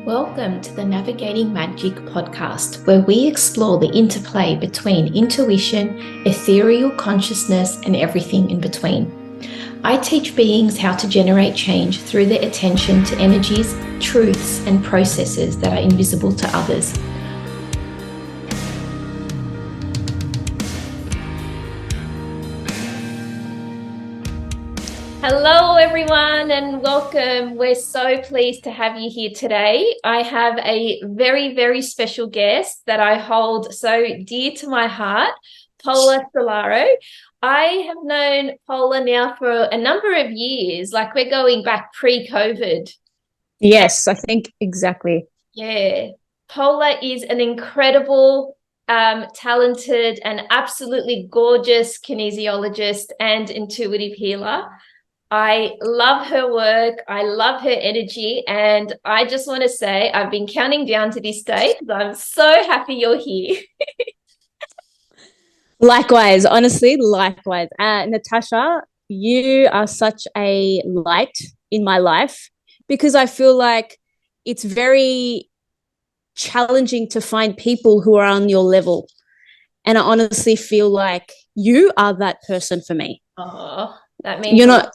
Welcome to the Navigating Magic podcast, where we explore the interplay between intuition, ethereal consciousness, and everything in between. I teach beings how to generate change through their attention to energies, truths, and processes that are invisible to others. Hello, everyone, and welcome. We're so pleased to have you here today. I have a very, very special guest that I hold so dear to my heart, Paola Sellaro. I have known Paola now for a number of years, like we're going back pre-COVID. Yes, I think exactly. Yeah. Paola is an incredible, talented, and absolutely gorgeous kinesiologist and intuitive healer. I love her work. I love her energy. And I just want to say I've been counting down to this day because I'm so happy you're here. Likewise, honestly, likewise. Natasha, you are such a light in my life because I feel like it's very challenging to find people who are on your level. And I honestly feel like you are that person for me. Oh, that means You're not.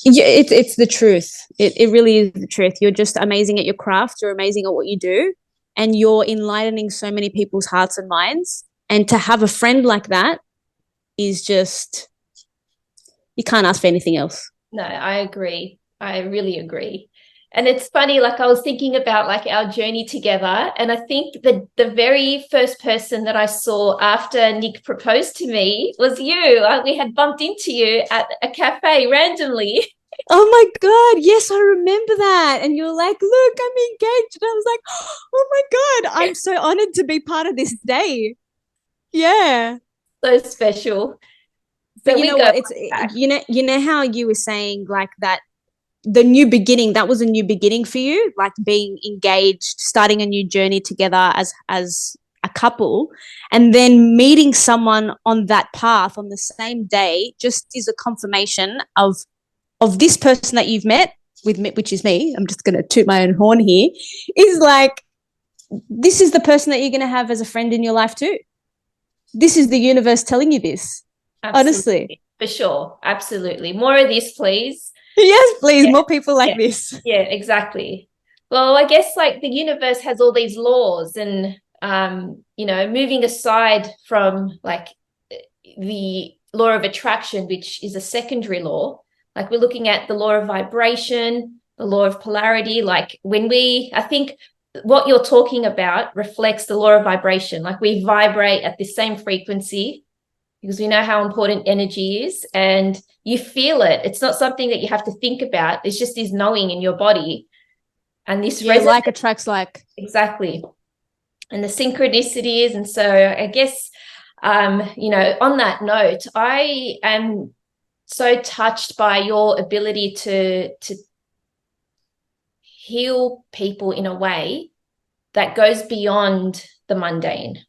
Yeah, it's the truth. It really is the truth. You're just amazing at your craft. You're amazing at what you do, and you're enlightening so many people's hearts and minds. And to have a friend like that is just, you can't ask for anything else. No, I agree. I really agree. And it's funny, like I was thinking about like our journey together. And I think the very first person that I saw after Nick proposed to me was you. We had bumped into you at a cafe randomly. Oh my God. Yes, I remember that. And you're like, look, I'm engaged. And I was like, oh my God, I'm so honored to be part of this day. Yeah. So special. But So you we know go what? It's, back. you know how you were saying like that, the new beginning, that was a new beginning for you, like being engaged, starting a new journey together as a couple, and then meeting someone on that path on the same day just is a confirmation of this person that you've met with me, which is me. I'm just going to toot my own horn here, is like, this is the person that you're going to have as a friend in your life too. This is the universe telling you this. Absolutely. Honestly. For sure. Absolutely. More of this, please. Yes, please. Yeah. More people like Yeah. this. Yeah, exactly. Well, I guess like the universe has all these laws and moving aside from like the law of attraction, which is a secondary law, like we're looking at the law of vibration, the law of polarity. Like I think what you're talking about reflects the law of vibration. Like we vibrate at the same frequency because we know how important energy is and you feel it. It's not something that you have to think about. It's just this knowing in your body. And this Yeah, resonates. like attracts like. Exactly. And the synchronicities. And so I guess, on that note, I am so touched by your ability to heal people in a way that goes beyond the mundane.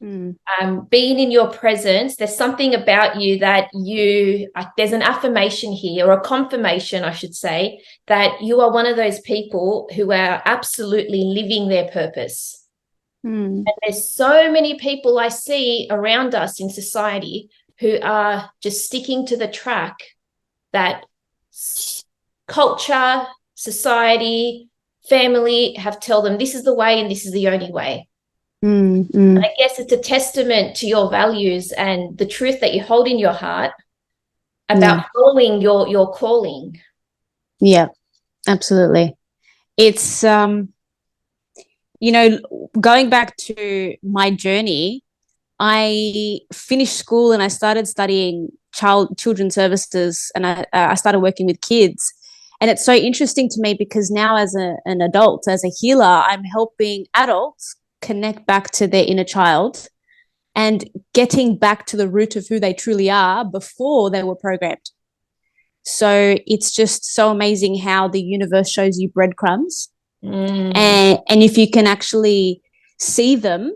Being in your presence, there's something about you that there's an affirmation here, or a confirmation, I should say, that you are one of those people who are absolutely living their purpose. And there's so many people I see around us in society who are just sticking to the track that culture, society, family have told them this is the way and this is the only way. And I guess it's a testament to your values and the truth that you hold in your heart about following your calling. Yeah, absolutely. It's going back to my journey, I finished school and I started studying children's services, and I started working with kids. And it's so interesting to me because now as an adult, as a healer, I'm helping adults connect back to their inner child and getting back to the root of who they truly are before they were programmed. So it's just so amazing how the universe shows you breadcrumbs. And if you can actually see them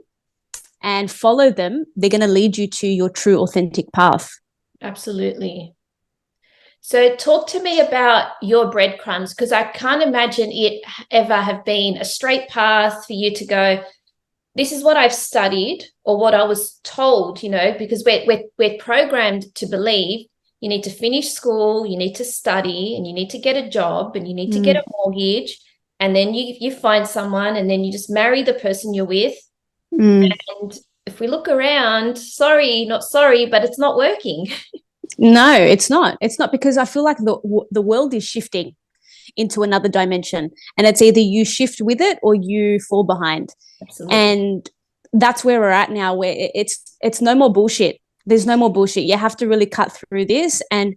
and follow them, they're going to lead you to your true authentic path. Absolutely. So talk to me about your breadcrumbs, because I can't imagine it ever have been a straight path for you to go, this is what I've studied or what I was told, because we're programmed to believe you need to finish school, you need to study, and you need to get a job, and you need to get a mortgage, and then you find someone, and then you just marry the person you're with. And if we look around, sorry, not sorry, but it's not working. No, it's not. It's not, because I feel like the world is shifting into another dimension, and it's either you shift with it or you fall behind. Absolutely. And that's where we're at now, where it's no more bullshit. There's no more bullshit. You have to really cut through this. And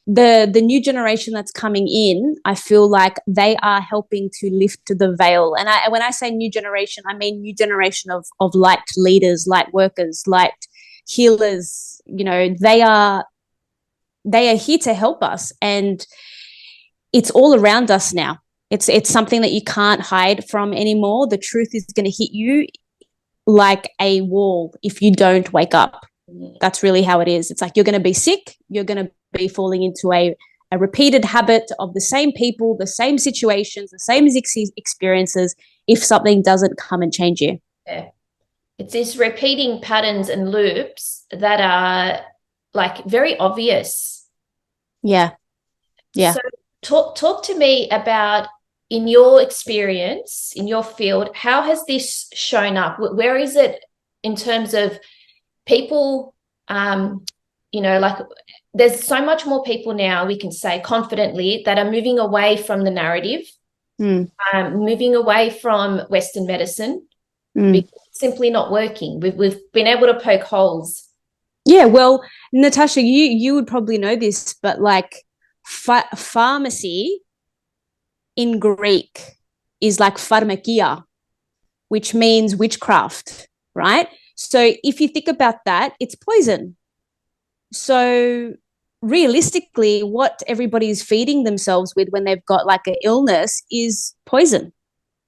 the new generation that's coming in, I feel like they are helping to lift the veil. And when I say new generation, I mean new generation of light leaders, light workers, light healers. They are here to help us, and it's all around us now. It's something that you can't hide from anymore. The truth is going to hit you like a wall if you don't wake up. That's really how it is. It's like you're going to be sick. You're going to be falling into a repeated habit of the same people, the same situations, the same experiences if something doesn't come and change you. Yeah. It's these repeating patterns and loops that are like very obvious. Yeah. Yeah. So talk to me about, in your experience, in your field, how has this shown up? Where is it in terms of people? Like there's so much more people now, we can say confidently, that are moving away from the narrative, moving away from Western medicine, because it's simply not working. We've been able to poke holes. Yeah, well, Natasha, you would probably know this, but like pharmacy in Greek is like pharmakia, which means witchcraft, right? So if you think about that, it's poison. So realistically, what everybody is feeding themselves with when they've got like an illness is poison.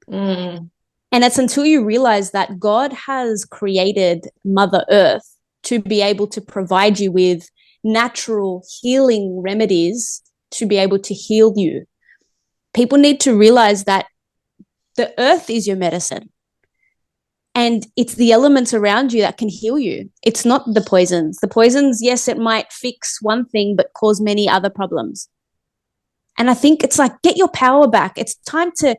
And it's until you realize that God has created Mother Earth to be able to provide you with natural healing remedies to be able to heal you. People need to realize that the earth is your medicine. And it's the elements around you that can heal you. It's not the poisons. The poisons, yes, it might fix one thing, but cause many other problems. And I think it's like, get your power back. It's time to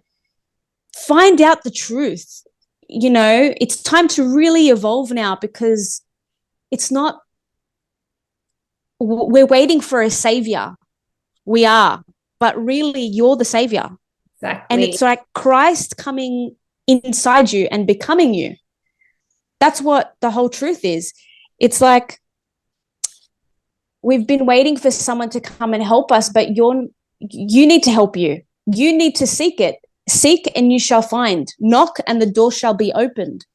find out the truth. It's time to really evolve now, because it's not, we're waiting for a savior. We are, but really you're the savior. Exactly. And it's like Christ coming inside you and becoming you. That's what the whole truth is. It's like we've been waiting for someone to come and help us, but you need to help you. You need to seek it. Seek and you shall find. Knock and the door shall be opened.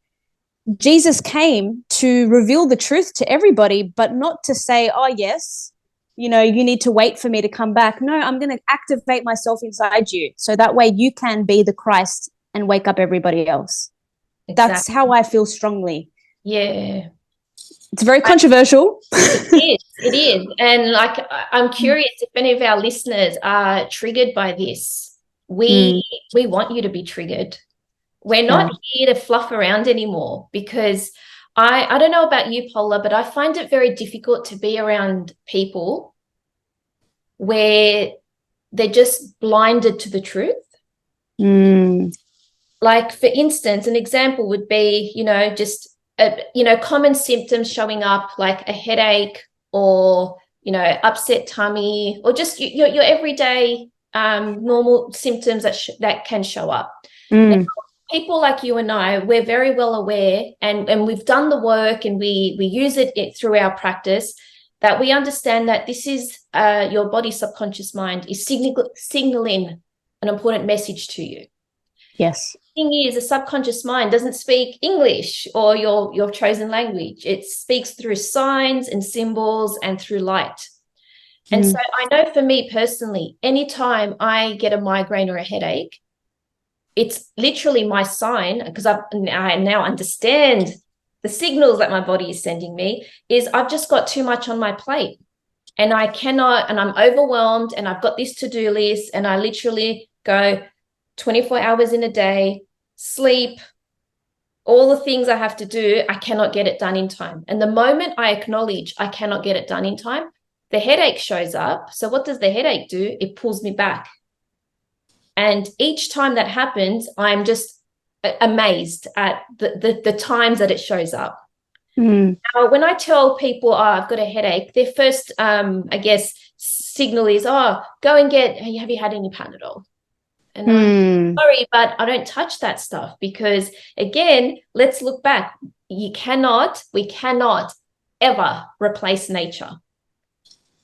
Jesus came to reveal the truth to everybody, but not to say, oh, yes, you need to wait for me to come back. No, I'm going to activate myself inside you, so that way you can be the Christ and wake up everybody else. Exactly. That's how I feel strongly. Yeah. It's very controversial. It is. And like, I'm curious if any of our listeners are triggered by this. We want you to be triggered. We're not here to fluff around anymore, because I don't know about you, Paula, but I find it very difficult to be around people where they're just blinded to the truth. Like, for instance, an example would be, just, common symptoms showing up, like a headache or, upset tummy, or just your everyday normal symptoms that can show up. Now, people like you and I, we're very well aware, and we've done the work, and we use it through our practice, that we understand that this is your body's subconscious mind is signaling an important message to you. Yes. The thing is, the subconscious mind doesn't speak English or your chosen language. It speaks through signs and symbols and through light. And so I know for me personally, anytime I get a migraine or a headache, it's literally my sign, because I now understand the signals that my body is sending me, is I've just got too much on my plate. and I cannot, and I'm overwhelmed, and I've got this to-do list, and I literally go 24 hours in a day, sleep, all the things I have to do, I cannot get it done in time. And the moment I acknowledge I cannot get it done in time, the headache shows up. So what does the headache do? It pulls me back. And each time that happens, I'm just amazed at the times that it shows up. Now, when I tell people, oh, I've got a headache, their first, I guess, signal is, oh, go and get, have you had any Panadol? And I'm sorry, but I don't touch that stuff because, again, let's look back. We cannot ever replace nature.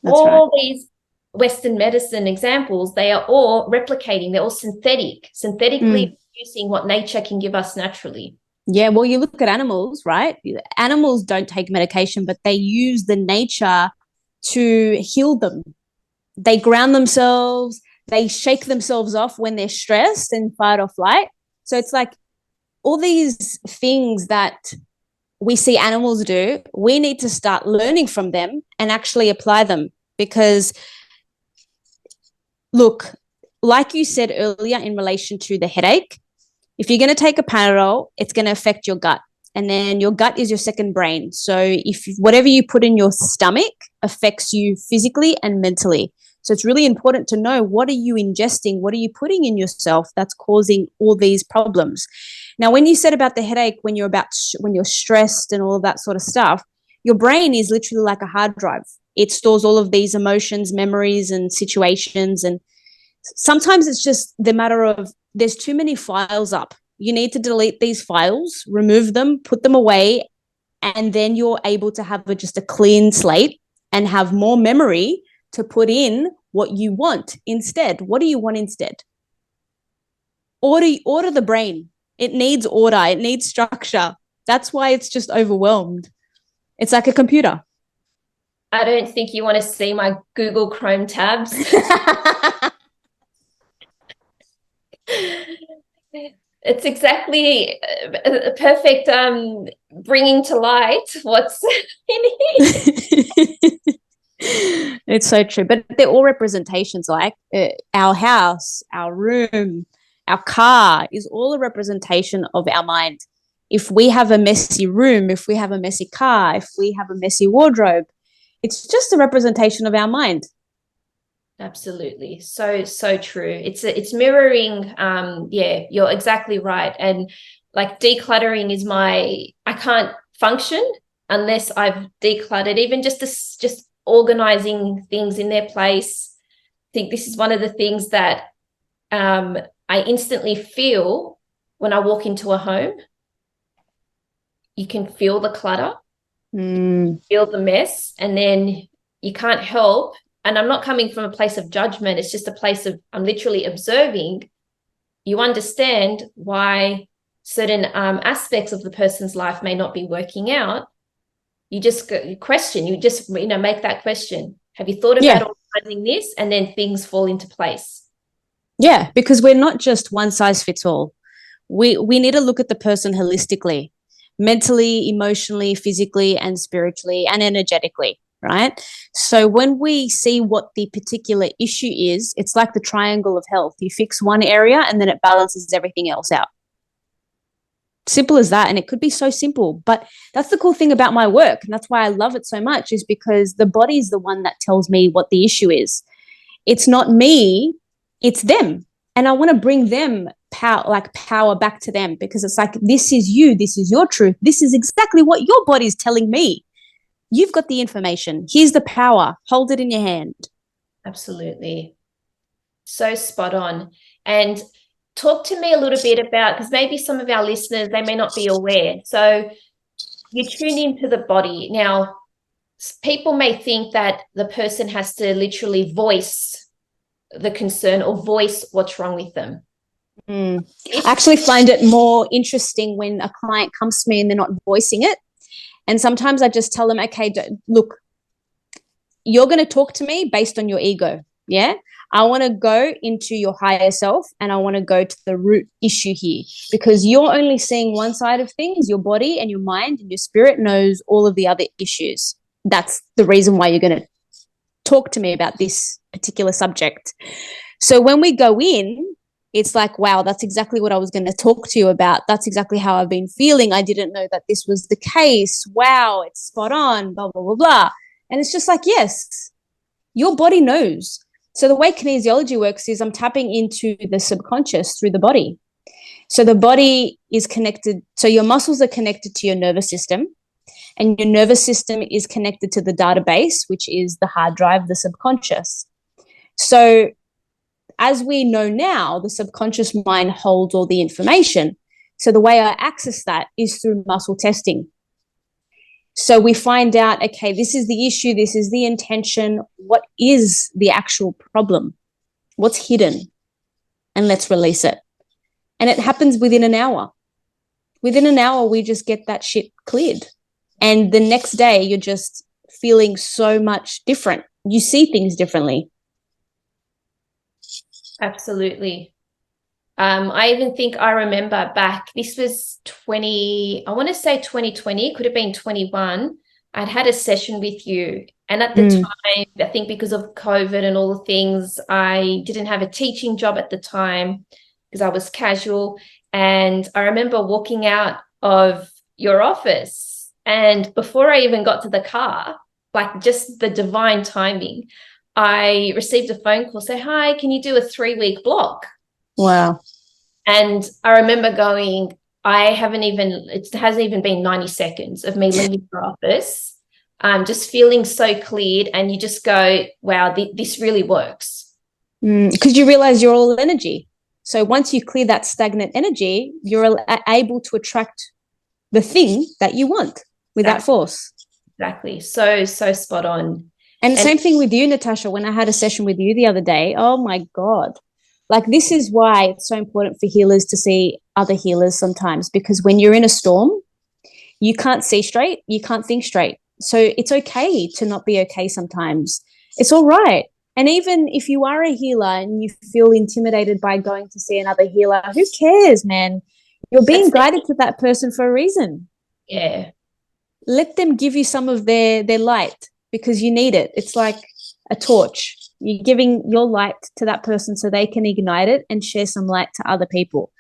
That's all right. These Western medicine examples, they are all replicating. They're all synthetically producing what nature can give us naturally. Yeah, well, you look at animals, right? Animals don't take medication, but they use the nature to heal them. They ground themselves, they shake themselves off when they're stressed and fight or flight. So it's like all these things that we see animals do, we need to start learning from them and actually apply them. Because, look, like you said earlier in relation to the headache, if you're going to take a Panadol, it's going to affect your gut. And then your gut is your second brain. So if whatever you put in your stomach affects you physically and mentally. So it's really important to know, what are you ingesting? What are you putting in yourself that's causing all these problems? Now, when you said about the headache, when you're stressed and all of that sort of stuff, your brain is literally like a hard drive. It stores all of these emotions, memories, and situations. And sometimes it's just the matter of there's too many files up. You need to delete these files, remove them, put them away, and then you're able to have just a clean slate and have more memory to put in what you want instead. What do you want instead? Order the brain. It needs order. It needs structure. That's why it's just overwhelmed. It's like a computer. I don't think you want to see my Google Chrome tabs. It's exactly a perfect bringing to light what's in here. It's so true. But they're all representations, like our house, our room, our car is all a representation of our mind. If we have a messy room, if we have a messy car, if we have a messy wardrobe, it's just a representation of our mind. Absolutely. So true. It's mirroring. Yeah, you're exactly right. And like decluttering is I can't function unless I've decluttered, even just organizing things in their place. I think this is one of the things that I instantly feel when I walk into a home. You can feel the clutter, feel the mess, and then you can't help. And I'm not coming from a place of judgment. It's just a place of, I'm literally observing. You understand why certain aspects of the person's life may not be working out. You just question, you just, make that question. Have you thought about organizing this? And then things fall into place. Yeah, because we're not just one size fits all. We need to look at the person holistically, mentally, emotionally, physically, and spiritually, and energetically. Right? So when we see what the particular issue is, it's like the triangle of health. You fix one area and then it balances everything else out. Simple as that. And it could be so simple, but that's the cool thing about my work. And that's why I love it so much, is because the body is the one that tells me what the issue is. It's not me, it's them. And I want to bring them power back to them, because it's like, this is you, this is your truth. This is exactly what your body is telling me. You've got the information. Here's the power. Hold it in your hand. Absolutely. So spot on. And talk to me a little bit about, because maybe some of our listeners, they may not be aware. So you tune into the body. Now, people may think that the person has to literally voice the concern or voice what's wrong with them. I actually find it more interesting when a client comes to me and they're not voicing it. And sometimes I just tell them, okay, look, you're going to talk to me based on your ego. Yeah. I want to go into your higher self and I want to go to the root issue here, because you're only seeing one side of things. Your body and your mind and your spirit knows all of the other issues. That's the reason why you're going to talk to me about this particular subject. So when we go in, it's like, wow, that's exactly what I was going to talk to you about. That's exactly how I've been feeling. I didn't know that this was the case. Wow, it's spot on, blah, blah, blah, blah. And it's just like, yes, your body knows. So the way kinesiology works is I'm tapping into the subconscious through the body. So the body is connected. So your muscles are connected to your nervous system, and your nervous system is connected to the database, which is the hard drive, the subconscious. So as we know now, the subconscious mind holds all the information. So the way I access that is through muscle testing. So we find out, okay, this is the issue, this is the intention, what is the actual problem? What's hidden? And let's release it. And it happens within an hour. Within an hour, we just get that shit cleared. And the next day, you're just feeling so much different. You see things differently. Absolutely. I even think I remember back, this was 20, I want to say 2020, could have been 21. I'd had a session with you. And at the time, I think because of COVID and all the things, I didn't have a teaching job at the time because I was casual. And I remember walking out of your office, and before I even got to the car, like just the divine timing, I received a phone call, say, hi, can you do a 3-week block? Wow. And I remember going, it hasn't even been 90 seconds of me leaving your office, just feeling so cleared. And you just go, wow, this really works. Because you realize you're all energy. So once you clear that stagnant energy, you're able to attract the thing that you want without force. Exactly. So spot on. And same thing with you, Natasha. When I had a session with you the other day, oh my God. Like, this is why it's so important for healers to see other healers sometimes, because when you're in a storm, you can't see straight, you can't think straight. So it's okay to not be okay sometimes. It's all right. And even if you are a healer and you feel intimidated by going to see another healer, who cares, man? You're being guided to that person for a reason. Yeah. Let them give you some of their light, because you need it. It's like a torch. You're giving your light to that person so they can ignite it and share some light to other people.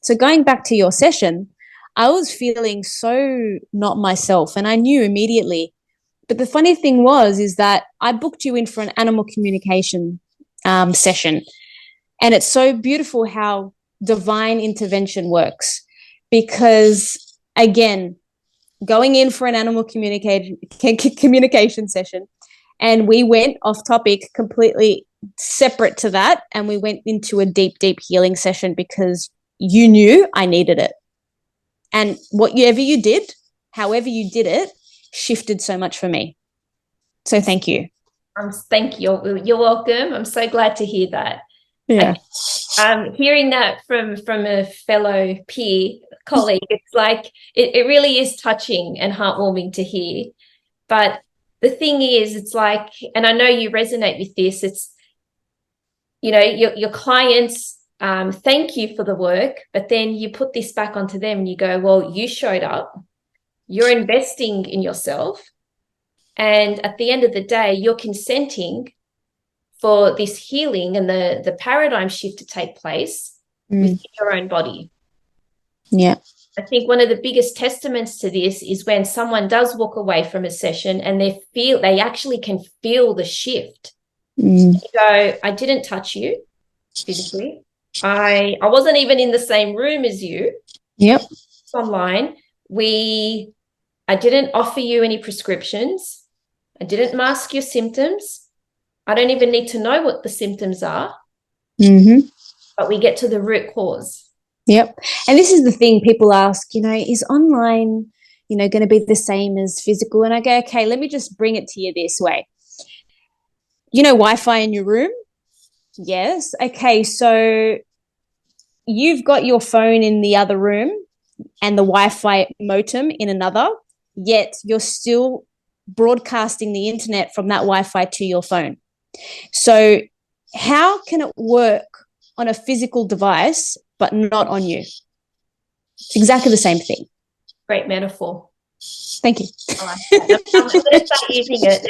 So going back to your session, I was feeling so not myself, and I knew immediately. But the funny thing is that I booked you in for an animal communication session. And it's so beautiful how divine intervention works, because, again, going in for an animal communication session, and we went off topic completely separate to that, and we went into a deep healing session because you knew I needed it. And whatever you did, however you did it, shifted so much for me. So thank you. Thank you. You're welcome. I'm so glad to hear that. Yeah. Hearing that from a fellow peer colleague, it's like it really is touching and heartwarming to hear. But the thing is, it's like, and I know you resonate with this, it's, you know, your clients thank you for the work, but then you put this back onto them and you go, well, you showed up, you're investing in yourself, and at the end of the day, you're consenting for this healing and the paradigm shift to take place within your own body. Yeah. I think one of the biggest testaments to this is when someone does walk away from a session and they actually can feel the shift. You go, I didn't touch you physically. I wasn't even in the same room as you. Yep. It's online. I didn't offer you any prescriptions. I didn't mask your symptoms. I don't even need to know what the symptoms are. But we get to the root cause. Yep. And this is the thing people ask, is online, going to be the same as physical? And I go, okay, let me just bring it to you this way. Wi-Fi in your room? Yes. Okay. So you've got your phone in the other room and the Wi-Fi modem in another, yet you're still broadcasting the internet from that Wi-Fi to your phone. So how can it work on a physical device but not on you? It's exactly the same thing. Great metaphor. Thank you. I like that. I'm going to start using it.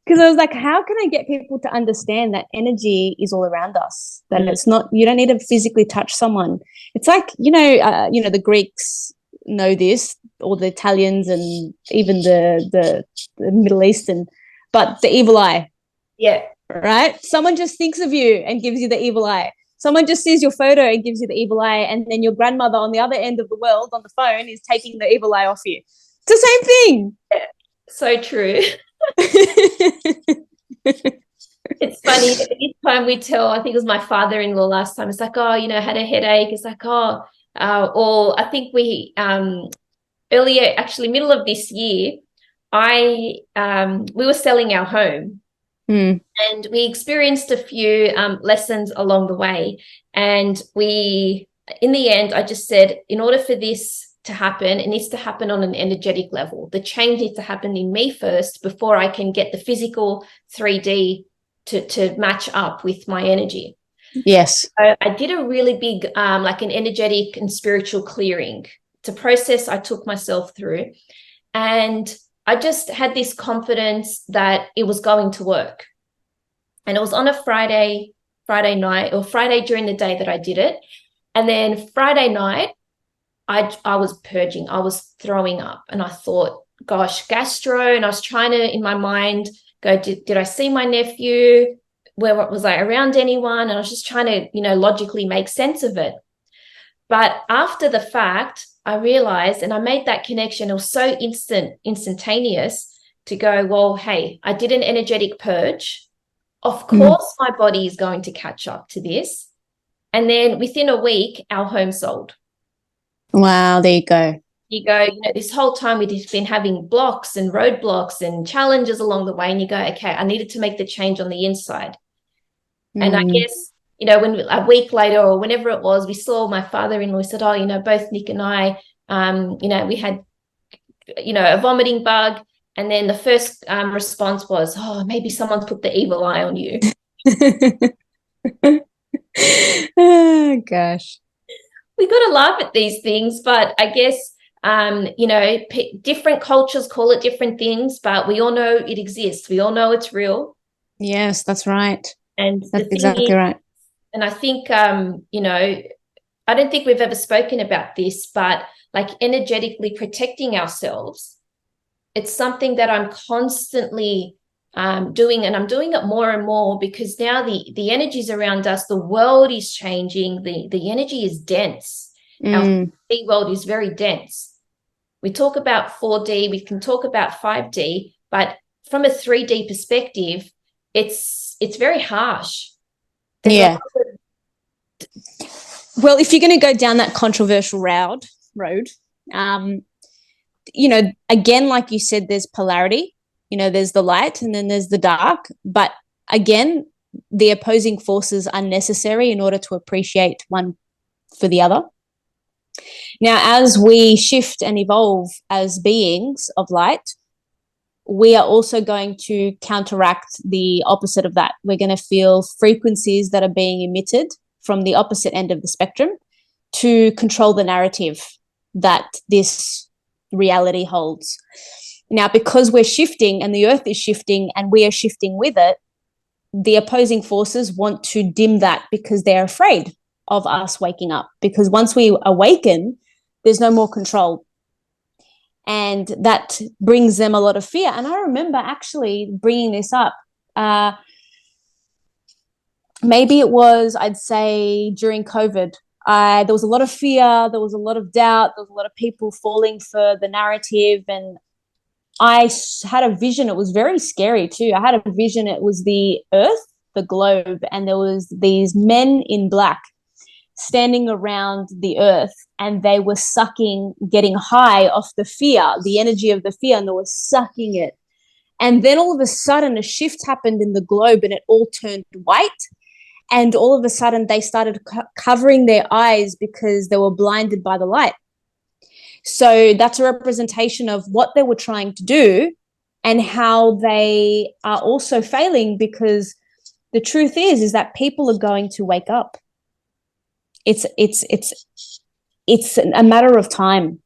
Because I was like, how can I get people to understand that energy is all around us? That it's not, you don't need to physically touch someone. It's like, the Greeks know this, or the Italians, and even the Middle Eastern, but the evil eye. Yeah. Right? Someone just thinks of you and gives you the evil eye. Someone just sees your photo and gives you the evil eye, and then your grandmother on the other end of the world on the phone is taking the evil eye off you. It's the same thing. Yeah. So true. It's funny. Each time we tell, I think it was my father-in-law last time, it's like, oh, had a headache. It's like, oh, or I think earlier, actually middle of this year, we were selling our home. And we experienced a few lessons along the way. And in the end, I just said, in order for this to happen, it needs to happen on an energetic level. The change needs to happen in me first before I can get the physical 3D to match up with my energy. Yes. So I did a really big, like an energetic and spiritual clearing. It's a process I took myself through. And I just had this confidence that it was going to work. And it was on a Friday night, or Friday during the day that I did it. And then Friday night, I was purging. I was throwing up. And I thought, gosh, gastro. And I was trying to, in my mind, go, did I see my nephew? Where was I around anyone? And I was just trying to, logically make sense of it. But after the fact, I realized, and I made that connection. It was so instantaneous to go, well, hey, I did an energetic purge. Of course, my body is going to catch up to this. And then within a week, our home sold. Wow, there you go. This whole time we've been having blocks and roadblocks and challenges along the way. And you go, okay, I needed to make the change on the inside. And I guess, when a week later or whenever it was, we saw my father-in-law, said, oh, both Nick and I, we had, a vomiting bug. And then the first response was, oh, maybe someone's put the evil eye on you. Oh, gosh. We got to laugh at these things, but I guess, different cultures call it different things, but we all know it exists. We all know it's real. Yes, that's right. And that's exactly right. And I think, I don't think we've ever spoken about this, but like energetically protecting ourselves, it's something that I'm constantly doing, and I'm doing it more and more because now the energies around us, the world is changing. The energy is dense. Our 3D world is very dense. We talk about 4D, we can talk about 5D, but from a 3D perspective, it's very harsh. Yeah. Well, if you're going to go down that controversial road, again, like you said, there's polarity. There's the light and then there's the dark. But again, the opposing forces are necessary in order to appreciate one for the other. Now, as we shift and evolve as beings of light, we are also going to counteract the opposite of that. We're going to feel frequencies that are being emitted from the opposite end of the spectrum to control the narrative that this reality holds. Now, because we're shifting and the earth is shifting and we are shifting with it, the opposing forces want to dim that because they're afraid of us waking up. Because once we awaken, there's no more control. And that brings them a lot of fear. And I remember actually bringing this up. Maybe it was, I'd say, during COVID. There was a lot of fear. There was a lot of doubt. There was a lot of people falling for the narrative. And I had a vision. It was very scary too. I had a vision. It was the earth, the globe, and there was these men in black standing around the earth, and they were getting high off the fear, the energy of the fear, and they were sucking it. And then all of a sudden a shift happened in the globe and it all turned white. And all of a sudden they started covering their eyes because they were blinded by the light. So that's a representation of what they were trying to do and how they are also failing, because the truth is that people are going to wake up. It's a matter of time.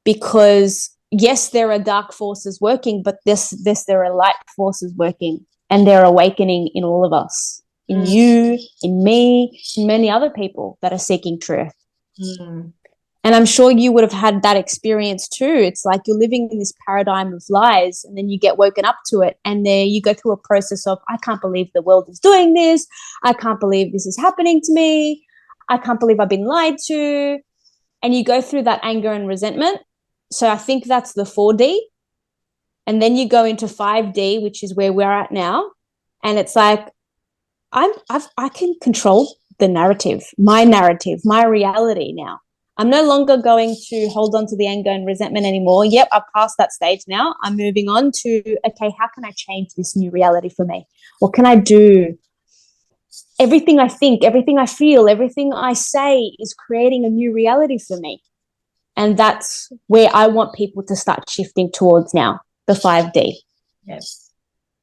because yes, there are dark forces working, but there are light forces working, and they're awakening in all of us, in you, in me, in many other people that are seeking truth. And I'm sure you would have had that experience too. It's like you're living in this paradigm of lies, and then you get woken up to it, and then you go through a process of, I can't believe the world is doing this. I can't believe this is happening to me. I can't believe I've been lied to. And you go through that anger and resentment. So I think that's the 4D. And then you go into 5D, which is where we're at now. And it's like, I can control the narrative, my reality now. I'm no longer going to hold on to the anger and resentment anymore. Yep, I've passed that stage now. I'm moving on to, okay, how can I change this new reality for me? What can I do? Everything I think, everything I feel, everything I say is creating a new reality for me. And that's where I want people to start shifting towards now, the 5D. Yes.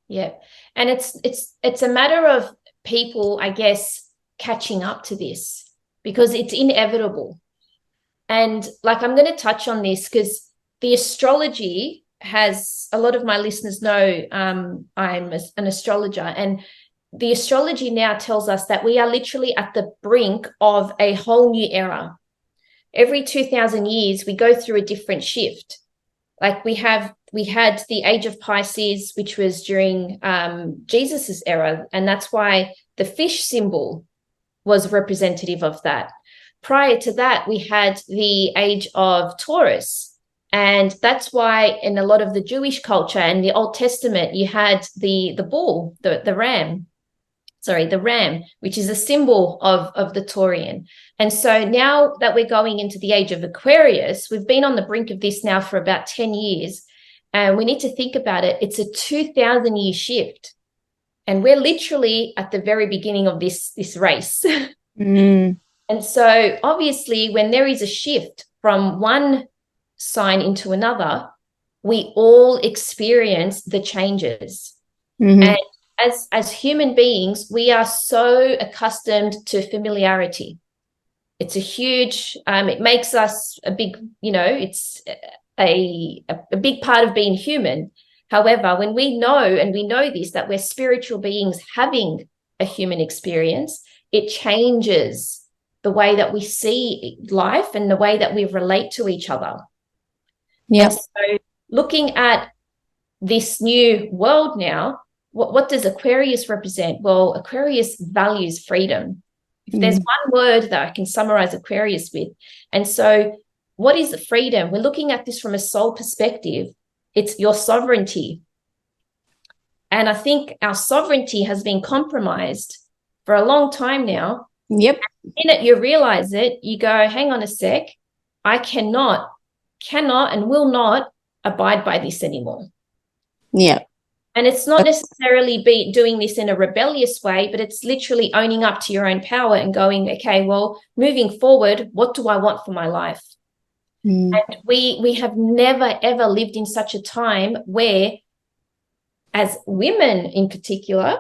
Yeah. And it's a matter of people, I guess, catching up to this, because it's inevitable. And like, I'm going to touch on this because the astrology has, a lot of my listeners know I'm an astrologer, and the astrology now tells us that we are literally at the brink of a whole new era. Every 2000 years, we go through a different shift. Like we had the age of Pisces, which was during Jesus's era, and that's why the fish symbol was representative of that. Prior to that, we had the age of Taurus, and that's why in a lot of the Jewish culture and the Old Testament, you had the bull, the ram, which is a symbol of the Taurian. And so now that we're going into the age of Aquarius, we've been on the brink of this now for about 10 years. And we need to think about it. It's a 2000-year shift. And we're literally at the very beginning of this race. And so obviously, when there is a shift from one sign into another, we all experience the changes. And as human beings, we are so accustomed to familiarity. It's a huge, it makes us a big, it's a big part of being human. However, when we know this, that we're spiritual beings having a human experience, it changes the way that we see life and the way that we relate to each other. Yeah. So looking at this new world now, what does Aquarius represent? Well, Aquarius values freedom. If there's one word that I can summarize Aquarius with. And so what is freedom? We're looking at this from a soul perspective. It's your sovereignty. And I think our sovereignty has been compromised for a long time now. Yep. In it, you realize it, you go, hang on a sec, I cannot and will not abide by this anymore. Yeah. And it's not necessarily doing this in a rebellious way, but it's literally owning up to your own power and going, okay, well, moving forward, what do I want for my life? And we have never, ever lived in such a time where, as women in particular,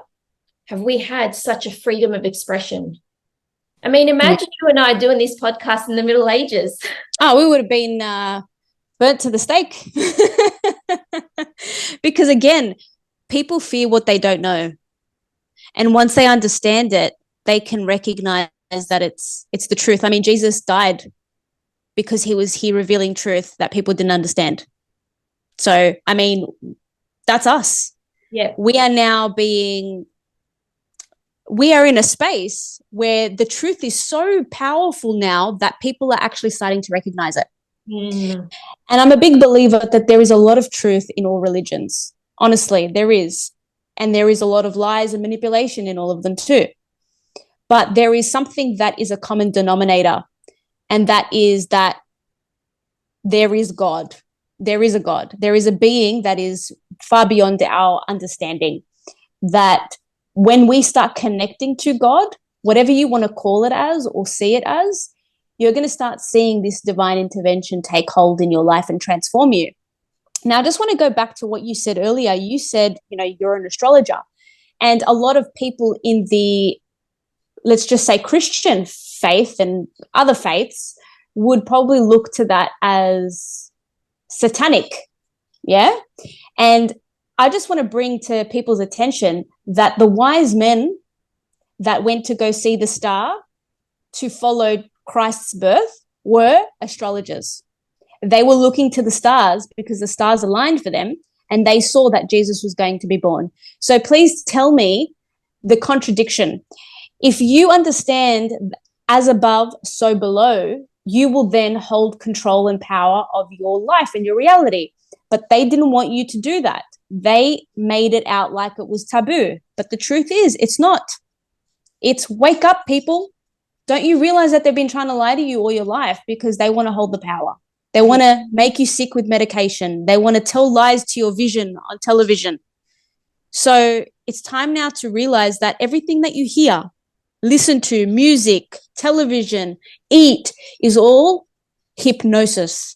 have we had such a freedom of expression. I mean, imagine you and I doing this podcast in the Middle Ages. Oh, we would have been burnt to the stake. Because again, people fear what they don't know. And once they understand it, they can recognize that it's the truth. I mean, Jesus died because he was here revealing truth that people didn't understand. So, I mean, that's us. Yeah. We are in a space where the truth is so powerful now that people are actually starting to recognize it. And I'm a big believer that there is a lot of truth in all religions. Honestly, there is. And there is a lot of lies and manipulation in all of them too. But there is something that is a common denominator, and that is that there is God. There is a God. There is a being that is far beyond our understanding, that when we start connecting to God, whatever you want to call it as or see it as, you're going to start seeing this divine intervention take hold in your life and transform you. Now, I just want to go back to what you said earlier. You said, you're an astrologer. And a lot of people in the, let's just say, Christian faith and other faiths would probably look to that as satanic. Yeah. And I just want to bring to people's attention that the wise men that went to go see the star to follow Christ's birth were astrologers. They were looking to the stars because the stars aligned for them, and they saw that Jesus was going to be born. So please tell me the contradiction. If you understand as above, so below, you will then hold control and power of your life and your reality. But they didn't want you to do that. They made it out like it was taboo. But the truth is, it's not. It's wake up, people. Don't you realize that they've been trying to lie to you all your life because they want to hold the power? They want to make you sick with medication. They want to tell lies to your vision on television. So it's time now to realize that everything that you hear, listen to, music, television, eat, is all hypnosis.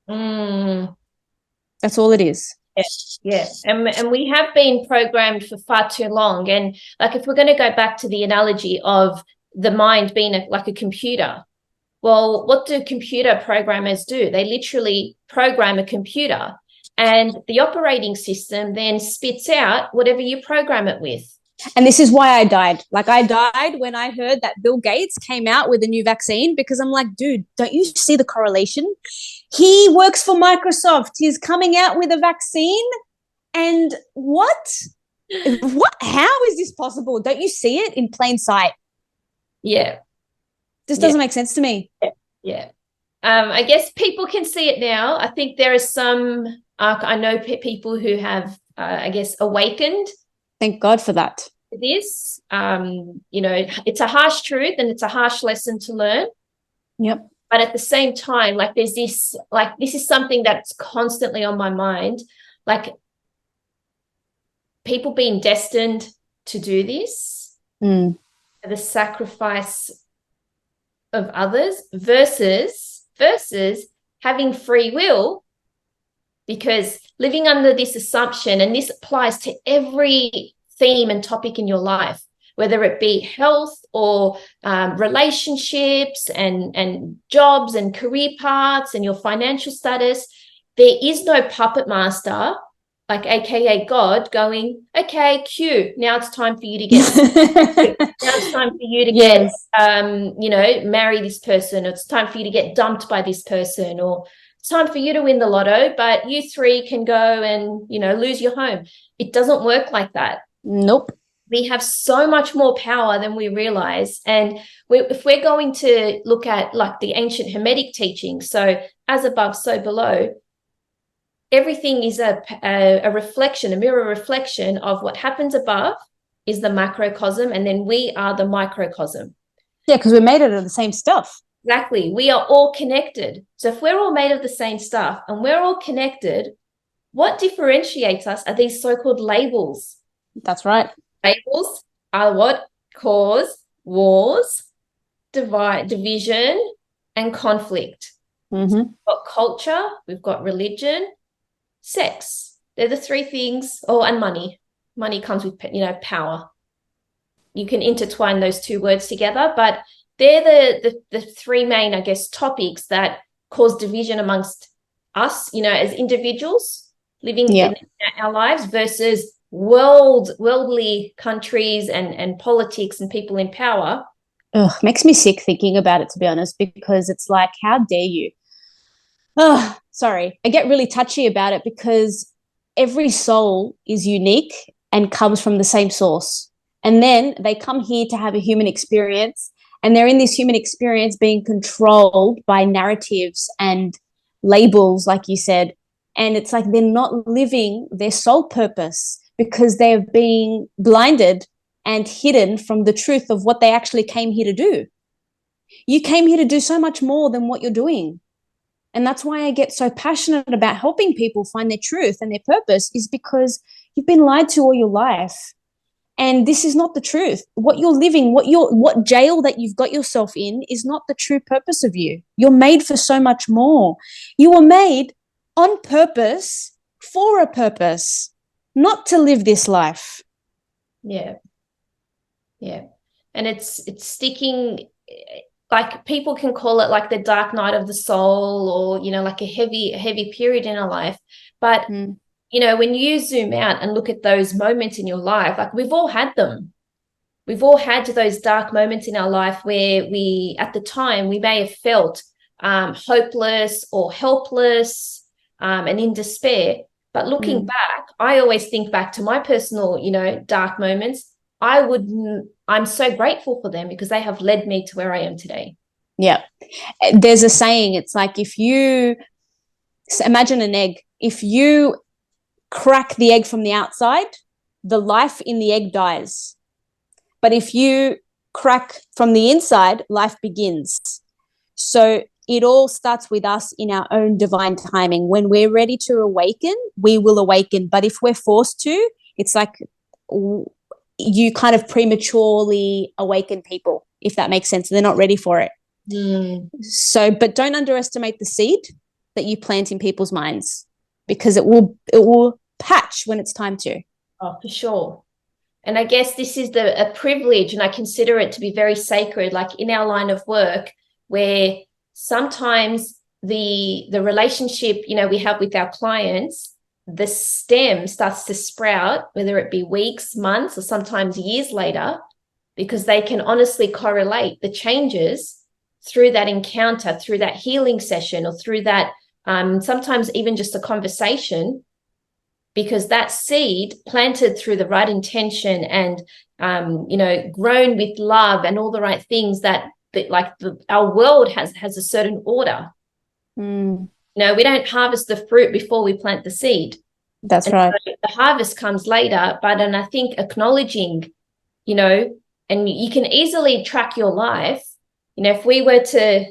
That's all it is. Yeah. And we have been programmed for far too long. And like, if we're going to go back to the analogy of the mind being like a computer, well, what do computer programmers do? They literally program a computer, and the operating system then spits out whatever you program it with. And this is why I died. Like, I died when I heard that Bill Gates came out with a new vaccine, because I'm like, dude, don't you see the correlation? He works for Microsoft. He's coming out with a vaccine. And what? How is this possible? Don't you see it in plain sight? Yeah. This doesn't make sense to me. Yeah. I guess people can see it now. I think there are some, I know people who have, I guess, awakened. Thank God for that. This, it's a harsh truth and it's a harsh lesson to learn. Yep. But at the same time, like, there's this, like, this is something that's constantly on my mind. Like, people being destined to do this, the sacrifice of others versus having free will, because living under this assumption, and this applies to every theme and topic in your life, whether it be health or relationships and jobs and career paths and your financial status, there is no puppet master, like AKA God, going, okay, Q, now it's time for you to get now it's time for you to get marry this person, or it's time for you to get dumped by this person, or it's time for you to win the lotto, but you three can go and, lose your home. It doesn't work like that. Nope. We have so much more power than we realize. And if we're going to look at like the ancient Hermetic teaching, so as above, so below, everything is a reflection, a mirror reflection of what happens above is the macrocosm, and then we are the microcosm. Yeah, because we're made out of the same stuff. Exactly. We are all connected. So if we're all made of the same stuff and we're all connected, what differentiates us are these so-called labels. That's right. Labels are what cause wars, division, and conflict. Mm-hmm. So we've got culture, we've got religion, sex. They're the three things. Oh, and money. Money comes with, power. You can intertwine those two words together, but they're the three main, I guess, topics that cause division amongst us, as individuals living in our lives versus worldly countries and politics and people in power. Ugh, makes me sick thinking about it, to be honest, because it's like, how dare you? Oh, sorry. I get really touchy about it because every soul is unique and comes from the same source. And then they come here to have a human experience, and they're in this human experience being controlled by narratives and labels, like you said. And it's like they're not living their soul purpose because they're being blinded and hidden from the truth of what they actually came here to do. You came here to do so much more than what you're doing. And that's why I get so passionate about helping people find their truth and their purpose, is because you've been lied to all your life. And this is not the truth. What you're living, what jail that you've got yourself in is not the true purpose of you. You're made for so much more. You were made on purpose for a purpose, not to live this life. Yeah. Yeah. And it's sticking like people can call it like the dark night of the soul, or, you know, like a heavy period in our life. But, you know, when you zoom out and look at those moments in your life, like we've all had them. We've all had those dark moments in our life where we, at the time, we may have felt hopeless or helpless, and in despair. But looking back, I always think back to my personal, you know, dark moments. I'm so grateful for them because they have led me to where I am today. Yeah. There's a saying, it's like, if you imagine an egg, if you crack the egg from the outside, the life in the egg dies. But if you crack from the inside, life begins. So it all starts with us in our own divine timing. When we're ready to awaken, we will awaken. But if we're forced to, it's like you kind of prematurely awaken people, if that makes sense. They're not ready for it. So, but don't underestimate the seed that you plant in people's minds, because it will patch when it's time to. Oh, for sure. And I guess this is a privilege, and I consider it to be very sacred, like in our line of work, where sometimes the relationship, you know, we have with our clients, the stem starts to sprout, whether it be weeks, months, or sometimes years later, because they can honestly correlate the changes through that encounter, through that healing session, or through that sometimes even just a conversation, because that seed planted through the right intention and you know, grown with love and all the right things, that like our world has a certain order. You know, we don't harvest the fruit before we plant the seed. That's right. So the harvest comes later, but and I think acknowledging, you know, and you can easily track your life. You know, if we were to,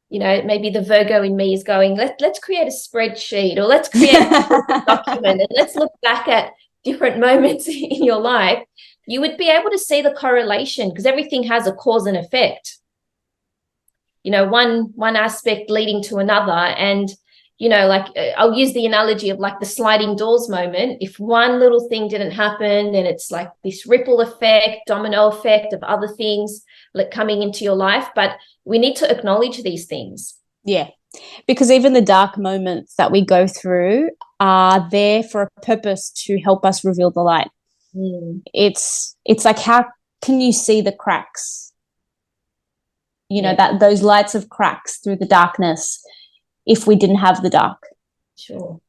you know, maybe the Virgo in me is going, let's create a spreadsheet, or let's create a document, and let's look back at different moments in your life. You would be able to see the correlation, because everything has a cause and effect. You know, one aspect leading to another. And, you know, like I'll use the analogy of like the sliding doors moment. If one little thing didn't happen, then it's like this ripple effect, domino effect of other things like coming into your life. But we need to acknowledge these things. Yeah, because even the dark moments that we go through are there for a purpose to help us reveal the light. It's like, how can you see the cracks? You know, that those lights of cracks through the darkness if we didn't have the dark. Sure.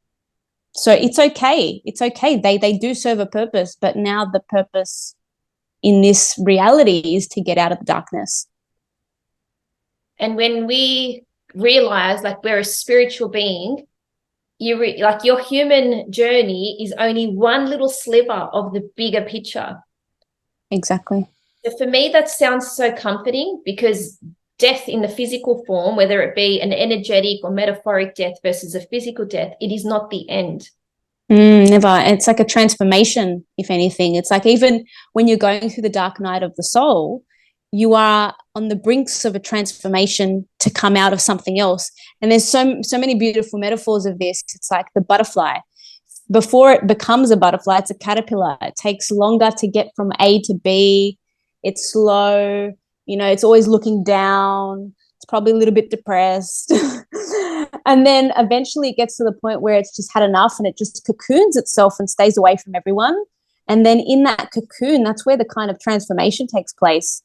So it's okay. It's okay. They do serve a purpose, but now the purpose in this reality is to get out of the darkness. And when we realize like we're a spiritual being, like your human journey is only one little sliver of the bigger picture. Exactly. So for me, that sounds so comforting, because death in the physical form, whether it be an energetic or metaphoric death versus a physical death, it is not the end. Never. It's like a transformation, if anything. It's like, even when you're going through the dark night of the soul, you are on the brinks of a transformation to come out of something else. And there's so many beautiful metaphors of this. It's like the butterfly. Before it becomes a butterfly, it's a caterpillar. It takes longer to get from A to B. It's slow. You know, it's always looking down. It's probably a little bit depressed. And then eventually it gets to the point where it's just had enough, and it just cocoons itself and stays away from everyone. And then in that cocoon, that's where the kind of transformation takes place.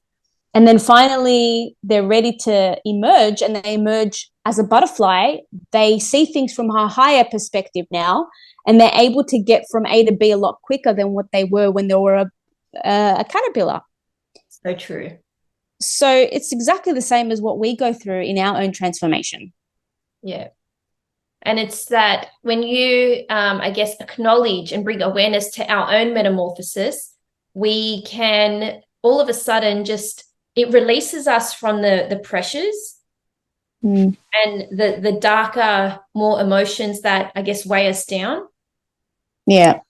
And then finally they're ready to emerge, and they emerge as a butterfly. They see things from a higher perspective now, and they're able to get from A to B a lot quicker than what they were when they were a caterpillar. So true. So it's exactly the same as what we go through in our own transformation. Yeah. And it's that when you, I guess, acknowledge and bring awareness to our own metamorphosis, we can all of a sudden just, it releases us from the pressures and the darker, more emotions that, I guess, weigh us down. Yeah.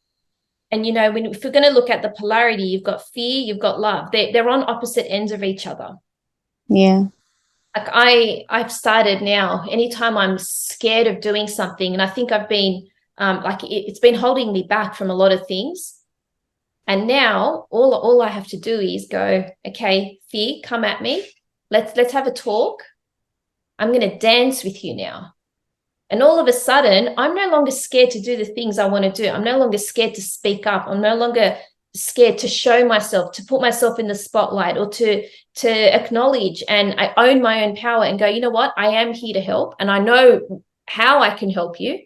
And, you know, if we're going to look at the polarity, you've got fear, you've got love. They're on opposite ends of each other. Yeah. Like I've started now, anytime I'm scared of doing something, and I think I've been like it's been holding me back from a lot of things. And now all I have to do is go, okay, fear, come at me. let's have a talk. I'm going to dance with you now. And all of a sudden, I'm no longer scared to do the things I want to do. I'm no longer scared to speak up. I'm no longer scared to show myself, to put myself in the spotlight, or to acknowledge, and I own my own power and go, you know what? I am here to help, and I know how I can help you,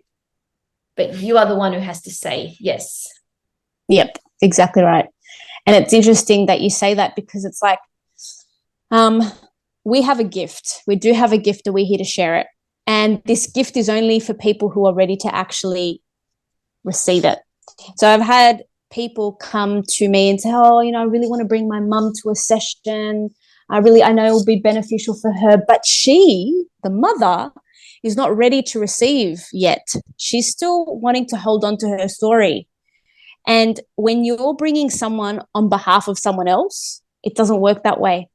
but you are the one who has to say yes. Yep, exactly right. And it's interesting that you say that, because it's like, we have a gift. We do have a gift, and we're here to share it. And this gift is only for people who are ready to actually receive it. So I've had people come to me and say, oh, I really want to bring my mum to a session. I know it will be beneficial for her. But she, the mother, is not ready to receive yet. She's still wanting to hold on to her story. And when you're bringing someone on behalf of someone else, it doesn't work that way.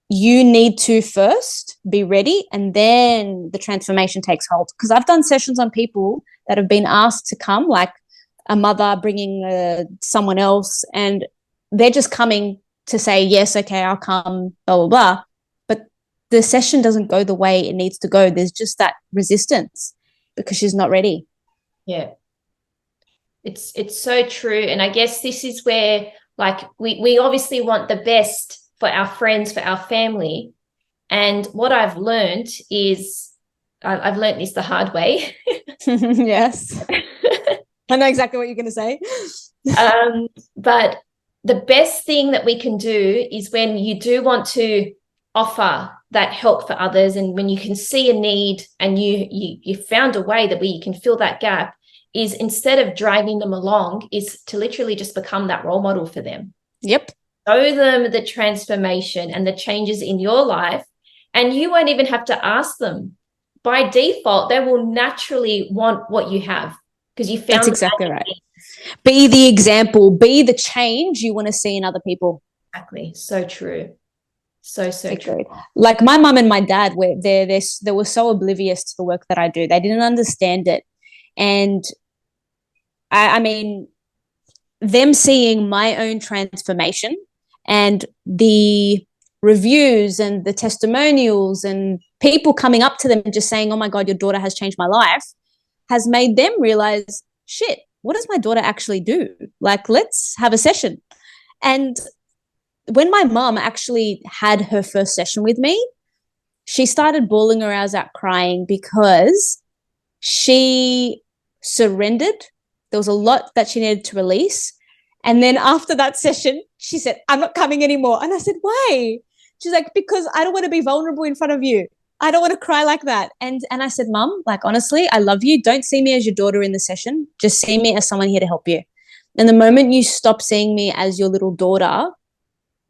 You need to first be ready, and then the transformation takes hold. Because I've done sessions on people that have been asked to come, like a mother bringing someone else, and they're just coming to say, yes, okay, I'll come, blah, blah, blah. But the session doesn't go the way it needs to go. There's just that resistance because she's not ready. Yeah. It's so true. And I guess this is where, like, we obviously want the best for our friends, for our family. And what I've learned is, I've learned this the hard way. Yes. I know exactly what you're going to say. But the best thing that we can do is when you do want to offer that help for others, and when you can see a need and you found a way that where you can fill that gap, is instead of dragging them along, is to literally just become that role model for them. Yep. Show them the transformation and the changes in your life, and you won't even have to ask them. By default, they will naturally want what you have because you found. That's exactly right. Be the example, be the change you want to see in other people. Exactly. So true. So true. Like my mum and my dad they were so oblivious to the work that I do. They didn't understand it. And I mean, them seeing my own transformation and the reviews and the testimonials and people coming up to them and just saying, oh my God, your daughter has changed my life, has made them realize, shit, what does my daughter actually do? Like, let's have a session. And when my mom actually had her first session with me, she started bawling her eyes out crying because she surrendered. There was a lot that she needed to release. And then after that session, she said, I'm not coming anymore. And I said, why? She's like, because I don't want to be vulnerable in front of you. I don't want to cry like that. And I said, Mum, like, honestly, I love you. Don't see me as your daughter in the session. Just see me as someone here to help you. And the moment you stop seeing me as your little daughter,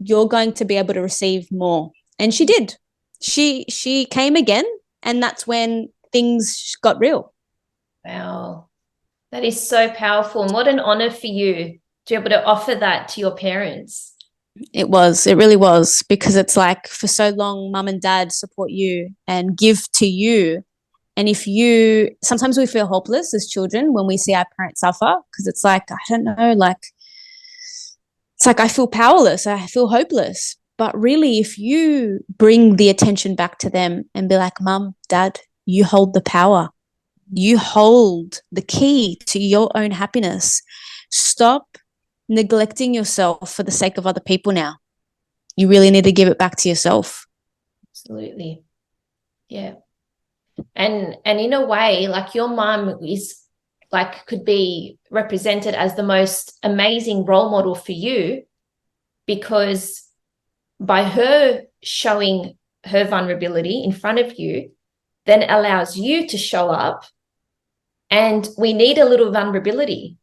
you're going to be able to receive more. And she did. She came again, and that's when things got real. Wow. That is so powerful. And what an honor for you to be able to offer that to your parents. It really was, because it's like, for so long, mum and dad support you and give to you. And sometimes we feel hopeless as children when we see our parents suffer, because it's like, I don't know, like, it's like I feel powerless, I feel hopeless. But really, if you bring the attention back to them and be like, Mum, Dad, you hold the power. You hold the key to your own happiness. Stop neglecting yourself for the sake of other people now. You really need to give it back to yourself. Absolutely. Yeah. And in a way, like, your mum is like, could be represented as the most amazing role model for you, because by her showing her vulnerability in front of you, then allows you to show up. And we need a little vulnerability.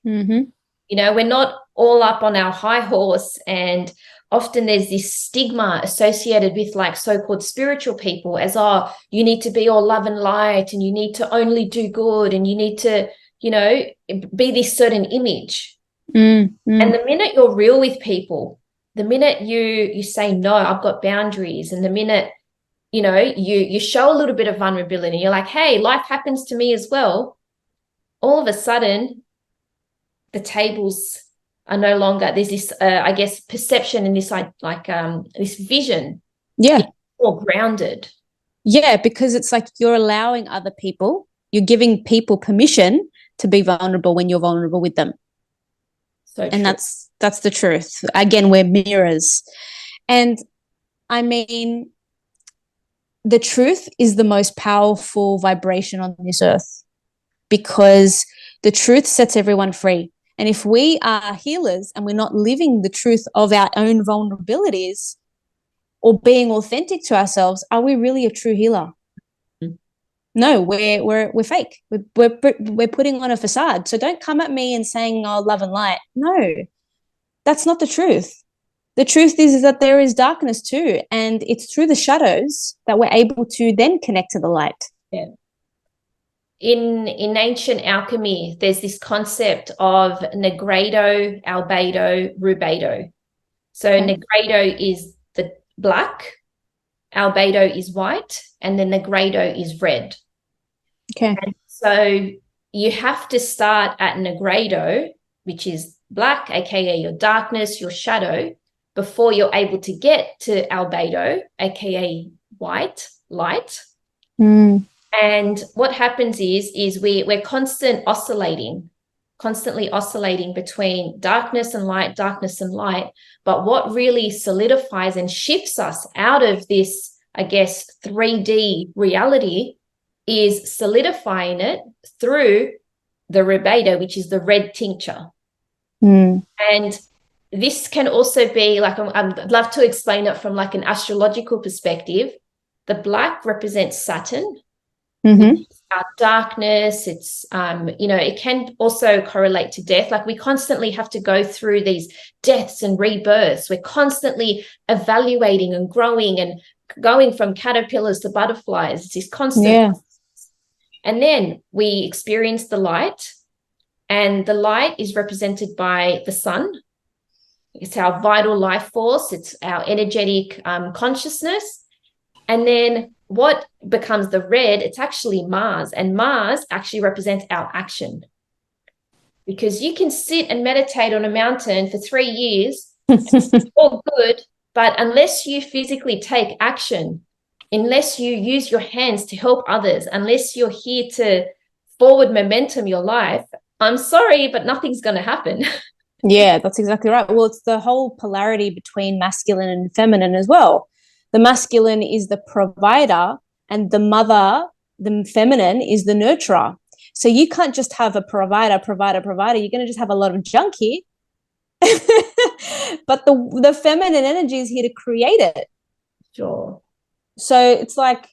Mm-hmm. We're not all up on our high horse, and often there's this stigma associated with, like, so-called spiritual people as, oh, you need to be all love and light, and you need to only do good, and you need to, be this certain image. Mm-hmm. And the minute you're real with people, the minute you say, no, I've got boundaries, and the minute, you show a little bit of vulnerability, you're like, hey, life happens to me as well. All of a sudden, the tables are no longer, there's this, I guess, perception and this, this vision Yeah. It's more grounded. Yeah, because it's like you're allowing other people, you're giving people permission to be vulnerable when you're vulnerable with them. So And true. that's the truth. Again, we're mirrors. And I mean, the truth is the most powerful vibration on this earth because the truth sets everyone free. And if we are healers and we're not living the truth of our own vulnerabilities or being authentic to ourselves, are we really a true healer? No, we're fake. We're putting on a facade. So don't come at me and saying, "Oh, love and light." No, that's not the truth. The truth is that there is darkness too, and it's through the shadows that we're able to then connect to the light. Yeah. In ancient alchemy, there's this concept of negredo, albedo, rubedo. So negredo is the black, albedo is white, and the negredo is red. Okay. And so you have to start at negredo, which is black, aka your darkness, your shadow, before you're able to get to albedo, aka white, light. Mm. And what happens is we're constantly oscillating between darkness and light, darkness and light. But what really solidifies and shifts us out of this, I guess, 3D reality is solidifying it through the rubedo, which is the red tincture. Mm. And this can also be like, I'd love to explain it from like an astrological perspective. The black represents Saturn, Mm-hmm. our darkness. It's it can also correlate to death. Like we constantly have to go through these deaths and rebirths. We're constantly evaluating and growing and going from caterpillars to butterflies. It's this constant. Yeah. And then we experience the light, and the light is represented by the sun. It's our vital life force. It's our energetic consciousness. And then what becomes the red, it's actually Mars. And Mars actually represents our action. Because you can sit and meditate on a mountain for 3 years, all good, but unless you physically take action, unless you use your hands to help others, unless you're here to forward momentum your life, I'm sorry, but nothing's going to happen. Yeah, that's exactly right. Well, it's the whole polarity between masculine and feminine as well. The masculine is the provider, and the mother, the feminine, is the nurturer. So you can't just have a provider. You're going to just have a lot of junk here. But the feminine energy is here to create it. Sure. So it's like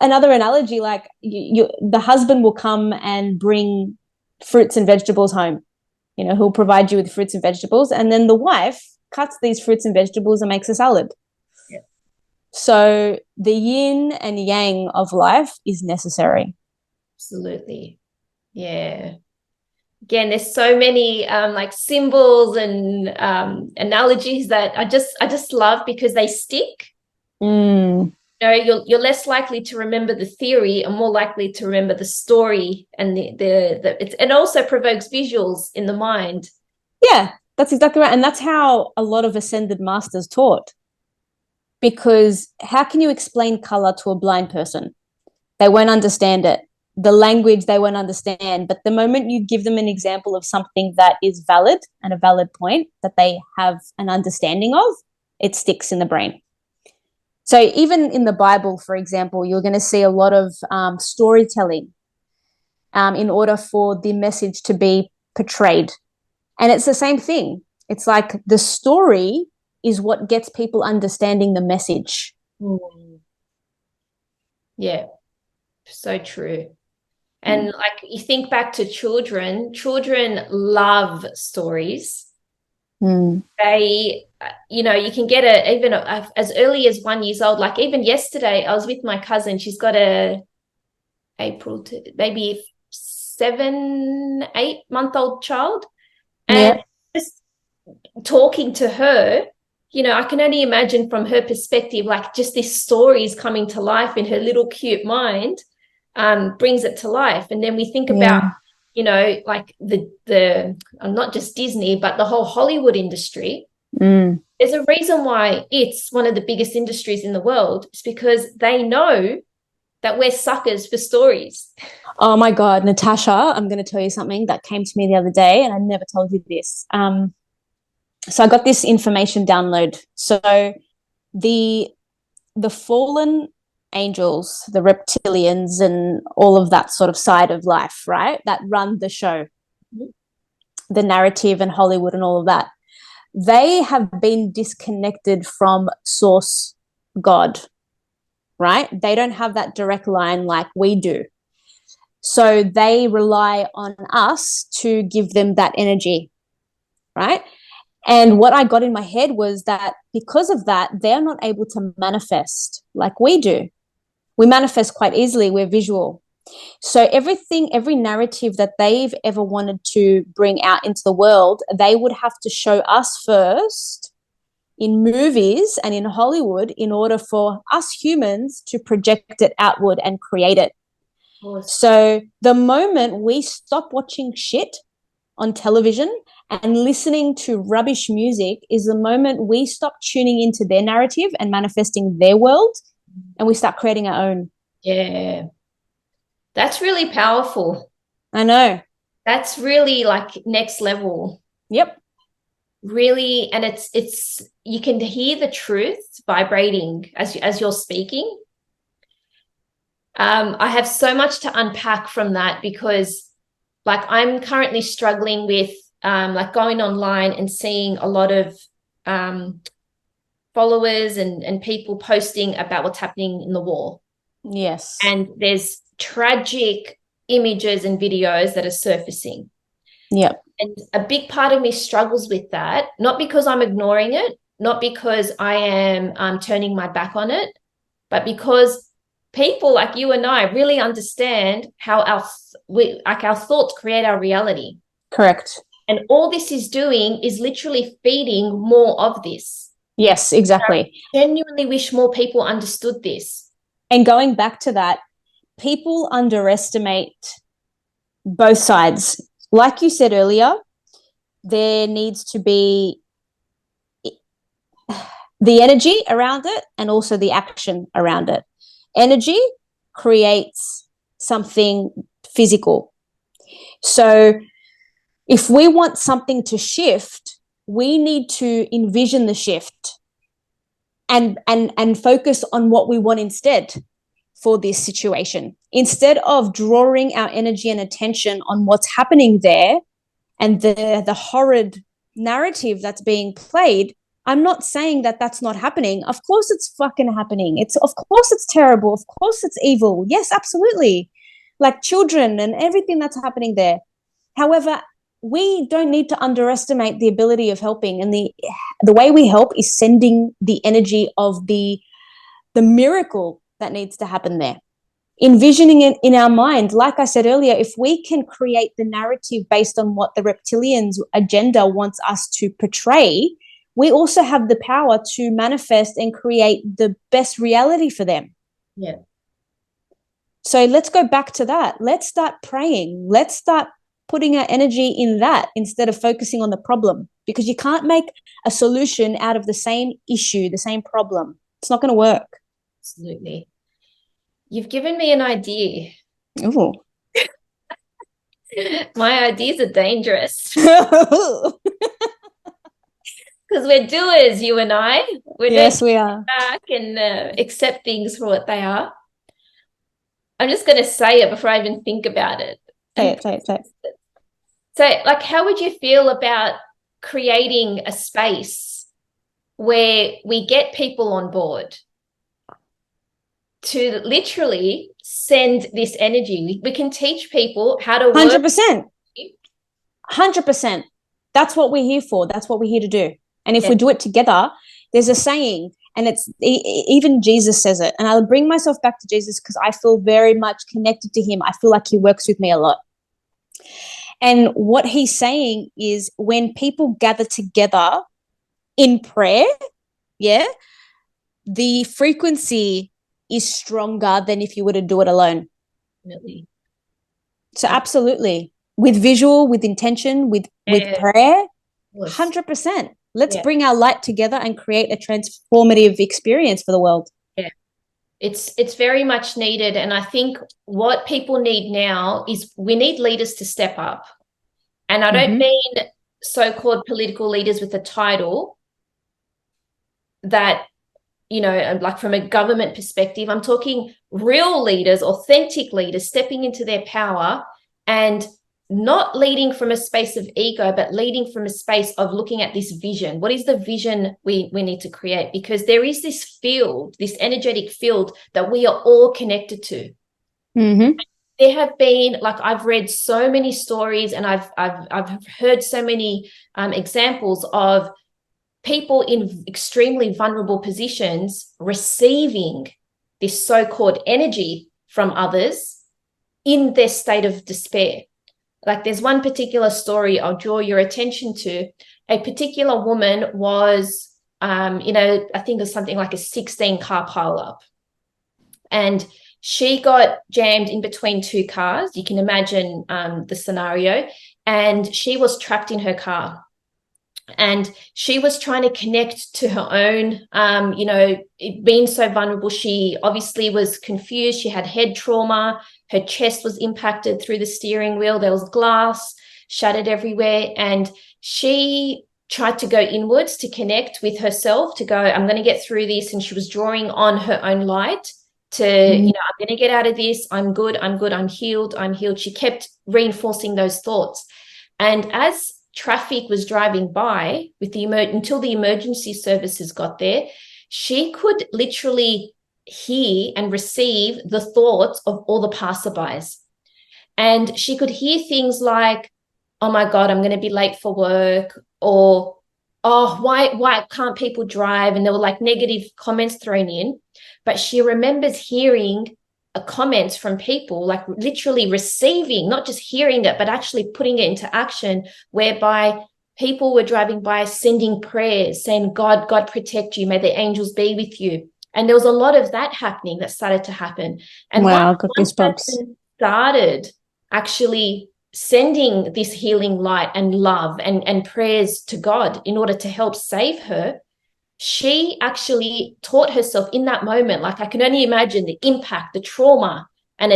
another analogy, like the husband will come and bring fruits and vegetables home. Who'll provide you with fruits and vegetables. And then the wife cuts these fruits and vegetables and makes a salad. Yeah. So the yin and yang of life is necessary. Absolutely. Yeah. Again, there's so many like symbols and analogies that I just love because they stick. Mm. You're less likely to remember the theory and more likely to remember the story, and it also provokes visuals in the mind. Yeah, that's exactly right. And that's how a lot of ascended masters taught. Because how can you explain color to a blind person? They won't understand it. The language they won't understand. But the moment you give them an example of something that is valid and a valid point that they have an understanding of, it sticks in the brain. So even in the Bible, for example, you're going to see a lot of storytelling in order for the message to be portrayed. And it's the same thing. It's like the story is what gets people understanding the message. Mm. Yeah, so true. And like you think back to children love stories. They, you can get even as early as 1 year old. Like even yesterday, I was with my cousin. She's got maybe 7, 8-month-old child, and just talking to her, I can only imagine from her perspective, like just this story is coming to life in her little cute mind, brings it to life. And then we think about like the not just Disney, but the whole Hollywood industry. There's There's a reason why it's one of the biggest industries in the world. It's because they know that we're suckers for stories. Oh my God, Natasha, I'm going to tell you something that came to me the other day, and I never told you this. So I got this information download. So the fallen angels, the reptilians, and all of that sort of side of life, right? That run the show, the narrative and Hollywood and all of that. They have been disconnected from source God, right? They don't have that direct line like we do. So they rely on us to give them that energy, right? And what I got in my head was that because of that, they're not able to manifest like we do. We manifest quite easily. We're visual. So everything, every narrative that they've ever wanted to bring out into the world, they would have to show us first in movies and in Hollywood in order for us humans to project it outward and create it. So the moment we stop watching shit on television and listening to rubbish music is the moment we stop tuning into their narrative and manifesting their world, and we start creating our own. Yeah. That's really powerful. I know. That's really like next level. Yep. Really, and it's you can hear the truth vibrating as you're speaking. I have so much to unpack from that because like I'm currently struggling with like going online and seeing a lot of followers and people posting about what's happening in the war. Yes. And there's tragic images and videos that are surfacing. Yep. And a big part of me struggles with that, not because I'm ignoring it, not because I am turning my back on it, but because people like you and I really understand how our thoughts create our reality. Correct. And all this is doing is literally feeding more of this. Yes, exactly. I genuinely wish more people understood this. And going back to that, people underestimate both sides. Like you said earlier, there needs to be the energy around it and also the action around it. Energy creates something physical. So if we want something to shift, we need to envision the shift and focus on what we want instead for this situation. Instead of drawing our energy and attention on what's happening there and the horrid narrative that's being played, I'm not saying that that's not happening. Of course it's fucking happening. Of course it's terrible. Of course it's evil. Yes, absolutely. Like children and everything that's happening there. However, we don't need to underestimate the ability of helping, and the way we help is sending the energy of the miracle that needs to happen there. Envisioning it in our mind, like I said earlier, if we can create the narrative based on what the reptilians' agenda wants us to portray, we also have the power to manifest and create the best reality for them. Yeah. So let's go back to that. Let's start praying. Let's start putting our energy in that instead of focusing on the problem, because you can't make a solution out of the same issue, the same problem. It's not going to work. Absolutely. You've given me an idea. Ooh. My ideas are dangerous. Because we're doers, you and I. Yes, we are. Back and accept things for what they are. I'm just going to say it before I even think about it. Say it. So, like, how would you feel about creating a space where we get people on board to literally send this energy? We can teach people how to work. 100%. 100%. That's what we're here for. That's what we're here to do. And if we do it together, there's a saying, and it's even Jesus says it. And I'll bring myself back to Jesus because I feel very much connected to him. I feel like he works with me a lot. And what he's saying is when people gather together in prayer, the frequency is stronger than if you were to do it alone. Definitely. So absolutely. With visual, with intention, with prayer, 100%. Let's bring our light together and create a transformative experience for the world. Yeah. It's very much needed. And I think what people need now is we need leaders to step up. And I don't mean so-called political leaders with a title that, you know, like from a government perspective. I'm talking real leaders, authentic leaders stepping into their power and not leading from a space of ego, but leading from a space of looking at this vision. What is the vision we need to create? Because there is this field, this energetic field that we are all connected to. There have been, like, I've read so many stories and I've heard so many examples of people in extremely vulnerable positions receiving this so-called energy from others in their state of despair. Like, there's one particular story I'll draw your attention to. A particular woman was, I think it was something like a 16-car pileup. And she got jammed in between two cars. You can imagine the scenario. And she was trapped in her car. And she was trying to connect to her own, being so vulnerable. She obviously was confused. She had head trauma. Her chest was impacted through the steering wheel. There was glass shattered everywhere. And she tried to go inwards to connect with herself, to go, I'm going to get through this. And she was drawing on her own light to, I'm going to get out of this. I'm good. I'm healed. She kept reinforcing those thoughts. And as traffic was driving by until the emergency services got there, she could literally hear and receive the thoughts of all the passerbys. And she could hear things like, oh my God, I'm going to be late for work, or, oh, why can't people drive? And there were like negative comments thrown in. But she remembers hearing comments from people, like literally receiving, not just hearing it, but actually putting it into action, whereby people were driving by sending prayers, saying, God protect you. May the angels be with you. And there was a lot of that happening that started to happen. And wow, I got goosebumps. Started actually sending this healing light and love and prayers to God in order to help save her. She actually taught herself in that moment, like I can only imagine the impact, the trauma, and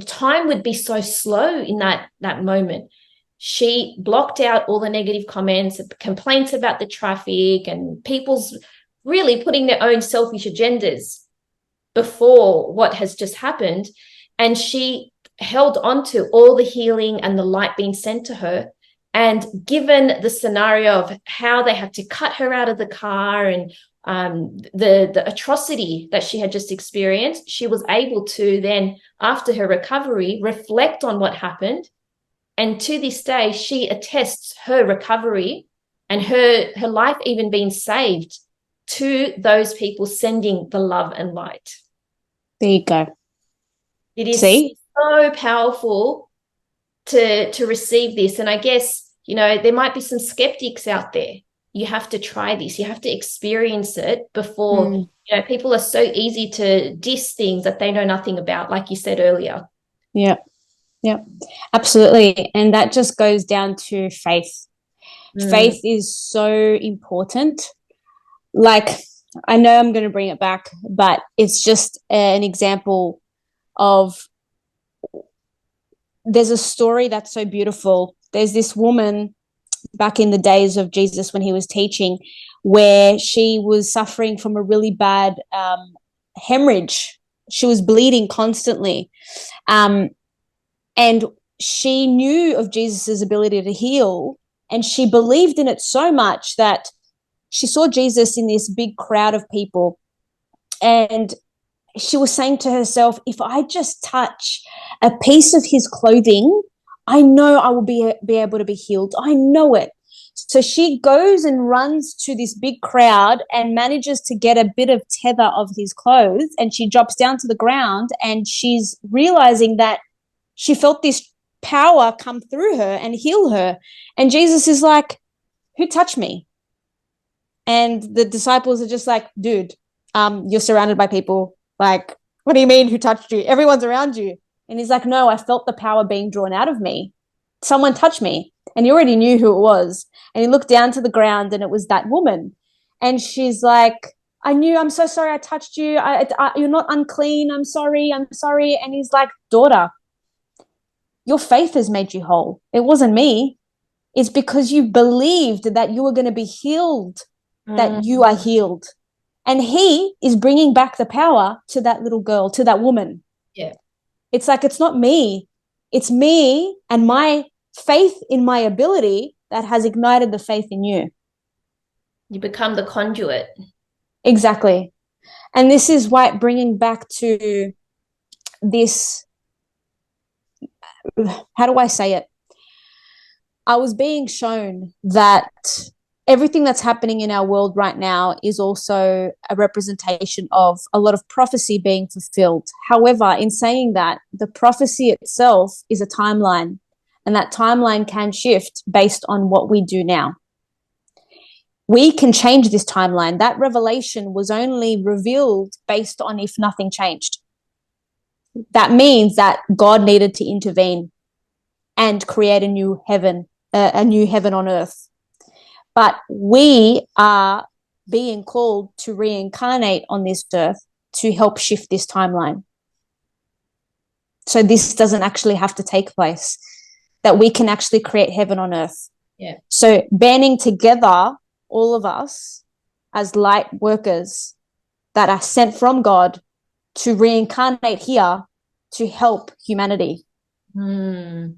time would be so slow in that moment. She blocked out all the negative comments, complaints about the traffic, and people's really putting their own selfish agendas before what has just happened. And she held on to all the healing and the light being sent to her. And given the scenario of how they had to cut her out of the car and the atrocity that she had just experienced, she was able to then, after her recovery, reflect on what happened. And to this day, she attests her recovery and her life even being saved to those people sending the love and light. There you go. It is so powerful to receive this. And I guess, there might be some skeptics out there. You have to try this. You have to experience it before, people are so easy to diss things that they know nothing about, like you said earlier. Yeah, absolutely. And that just goes down to faith. Faith is so important. Like, I know I'm going to bring it back, but it's just an example of, there's a story that's so beautiful. There's this woman back in the days of Jesus when he was teaching, where she was suffering from a really bad hemorrhage. She was bleeding constantly. And she knew of Jesus's ability to heal, and she believed in it so much that she saw Jesus in this big crowd of people, and she was saying to herself, if I just touch a piece of his clothing, I know I will be able to be healed. I know it. So she goes and runs to this big crowd and manages to get a bit of tether of his clothes, and she drops down to the ground, and she's realizing that she felt this power come through her and heal her. And Jesus is like, who touched me? And the disciples are just like, dude, you're surrounded by people. Like, what do you mean, who touched you? Everyone's around you. And he's like, no, I felt the power being drawn out of me someone touched me, and he already knew who it was. And he looked down to the ground, and it was that woman. And she's like, I'm so sorry I touched you. You're not unclean. I'm sorry. And he's like, daughter, your faith has made you whole. It wasn't me. It's because you believed that you were going to be healed, that you are healed. And he is bringing back the power to that little girl, to that woman. Yeah. It's like, it's not me. It's me and my faith in my ability that has ignited the faith in you. You become the conduit. Exactly. And this is why bringing back to this, how do I say it? I was being shown that everything that's happening in our world right now is also a representation of a lot of prophecy being fulfilled. However, in saying that, the prophecy itself is a timeline, and that timeline can shift based on what we do now. We can change this timeline. That revelation was only revealed based on if nothing changed. That means that God needed to intervene and create a new heaven on earth. But we are being called to reincarnate on this earth to help shift this timeline. So this doesn't actually have to take place, that we can actually create heaven on earth. Yeah. So banding together, all of us as light workers that are sent from God to reincarnate here to help humanity. And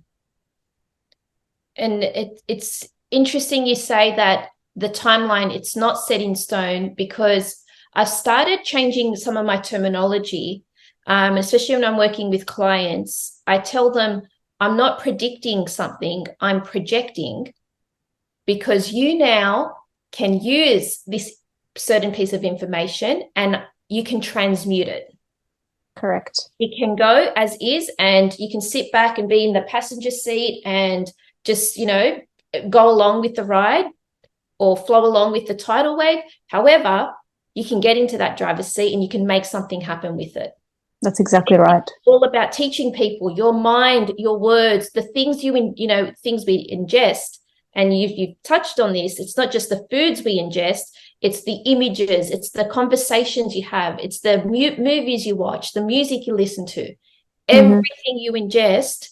it's interesting you say that the timeline, it's not set in stone, because I've started changing some of my terminology, especially when I'm working with clients. I tell them I'm not predicting something, I'm projecting, because you now can use this certain piece of information and you can transmute it. Correct. It can go as is, and you can sit back and be in the passenger seat and just, go along with the ride or flow along with the tidal wave. However, you can get into that driver's seat and you can make something happen with it. That's exactly right. It's all about teaching people your mind, your words, the things things we ingest. And you've touched on this. It's not just the foods we ingest, it's the images, it's the conversations you have, it's the movies you watch, the music you listen to. Everything you ingest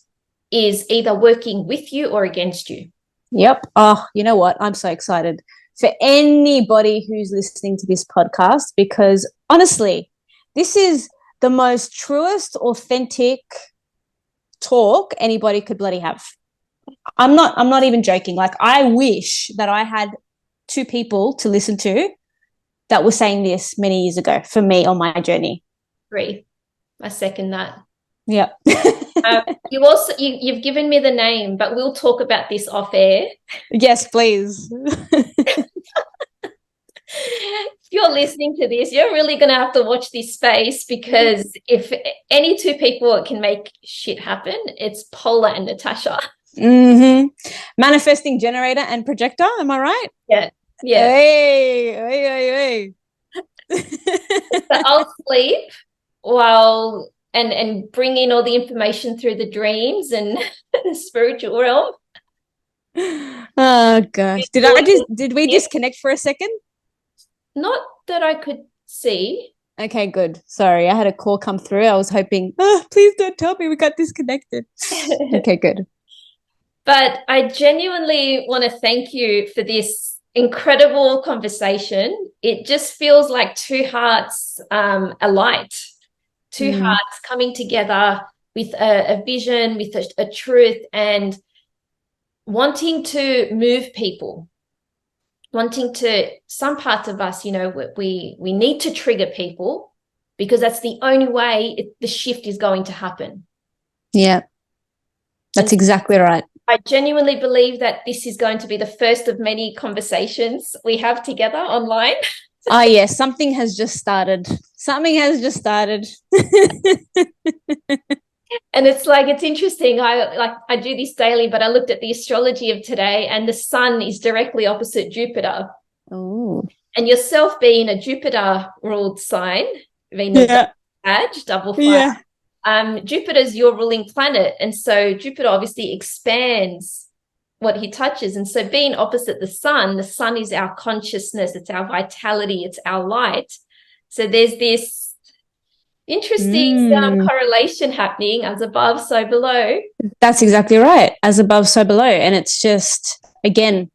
is either working with you or against you. Yep. Oh, you know what? I'm so excited for anybody who's listening to this podcast, because honestly, this is the most truest, authentic talk anybody could bloody have. I'm not even joking. Like, I wish that I had two people to listen to that were saying this many years ago for me on my journey. Agree. I second that. Yeah. You've given me the name, but we'll talk about this off air. Yes, please. If you're listening to this, you're really going to have to watch this space, because if any two people can make shit happen, it's Paola and Natasha. Manifesting generator and projector. Am I right? Yeah. Hey. So I'll sleep while and bring in all the information through the dreams and the spiritual realm. Oh gosh. Did we disconnect for a second? Not that I could see. Okay, good. Sorry, I had a call come through. I was hoping, please don't tell me we got disconnected. Okay, good. But I genuinely want to thank you for this incredible conversation. It just feels like two hearts alight, two hearts coming together with a vision, with a truth, and wanting to move people, some parts of us, we need to trigger people, because that's the only way the shift is going to happen. Yeah, that's exactly right. I genuinely believe that this is going to be the first of many conversations we have together online. Yes, something has just started. And it's interesting. I do this daily, but I looked at the astrology of today, and the sun is directly opposite Jupiter. Oh. And yourself being a Jupiter ruled sign, being a badge, double fire. Jupiter's your ruling planet. And so Jupiter obviously expands what he touches. And so being opposite the sun is our consciousness, it's our vitality, it's our light. So there's this interesting correlation happening, as above, so below. That's exactly right. As above, so below. And it's just, again,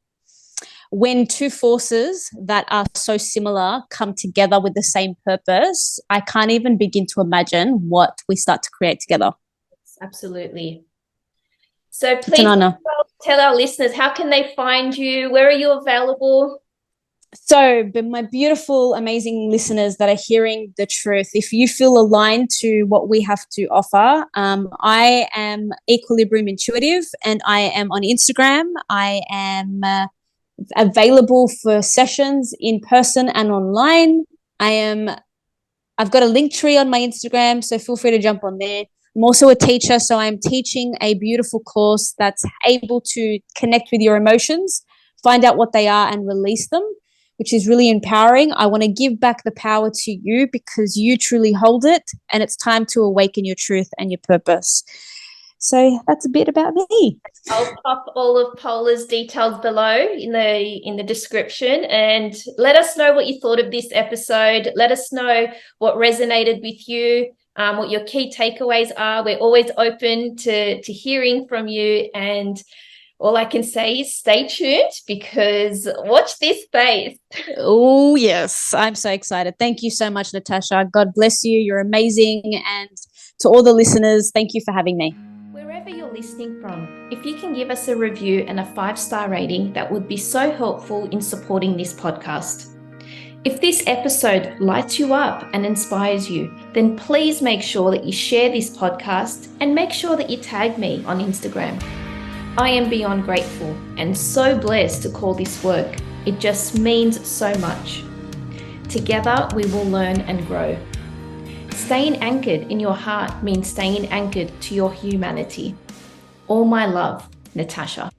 when two forces that are so similar come together with the same purpose, I can't even begin to imagine what we start to create together. Absolutely. So please tell our listeners, how can they find you? Where are you available? So, but my beautiful, amazing listeners that are hearing the truth, if you feel aligned to what we have to offer, I am Equilibrium Intuitive and I am on Instagram. I am available for sessions in person and online. I've got a link tree on my Instagram, so feel free to jump on there. I'm also a teacher, so I'm teaching a beautiful course that's able to connect with your emotions, find out what they are and release them, which is really empowering. I want to give back the power to you because you truly hold it, and it's time to awaken your truth and your purpose. So that's a bit about me. I'll pop all of Paola's details below in the description, and let us know what you thought of this episode. Let us know what resonated with you, what your key takeaways are. We're always open to hearing from you, and all I can say is stay tuned, because watch this space. Oh, yes. I'm so excited. Thank you so much, Natasha. God bless you. You're amazing. And to all the listeners, thank you for having me. Wherever you're listening from, if you can give us a review and a 5-star rating, that would be so helpful in supporting this podcast. If this episode lights you up and inspires you, then please make sure that you share this podcast and make sure that you tag me on Instagram. I am beyond grateful and so blessed to call this work. It just means so much. Together, we will learn and grow. Staying anchored in your heart means staying anchored to your humanity. All my love, Natasha.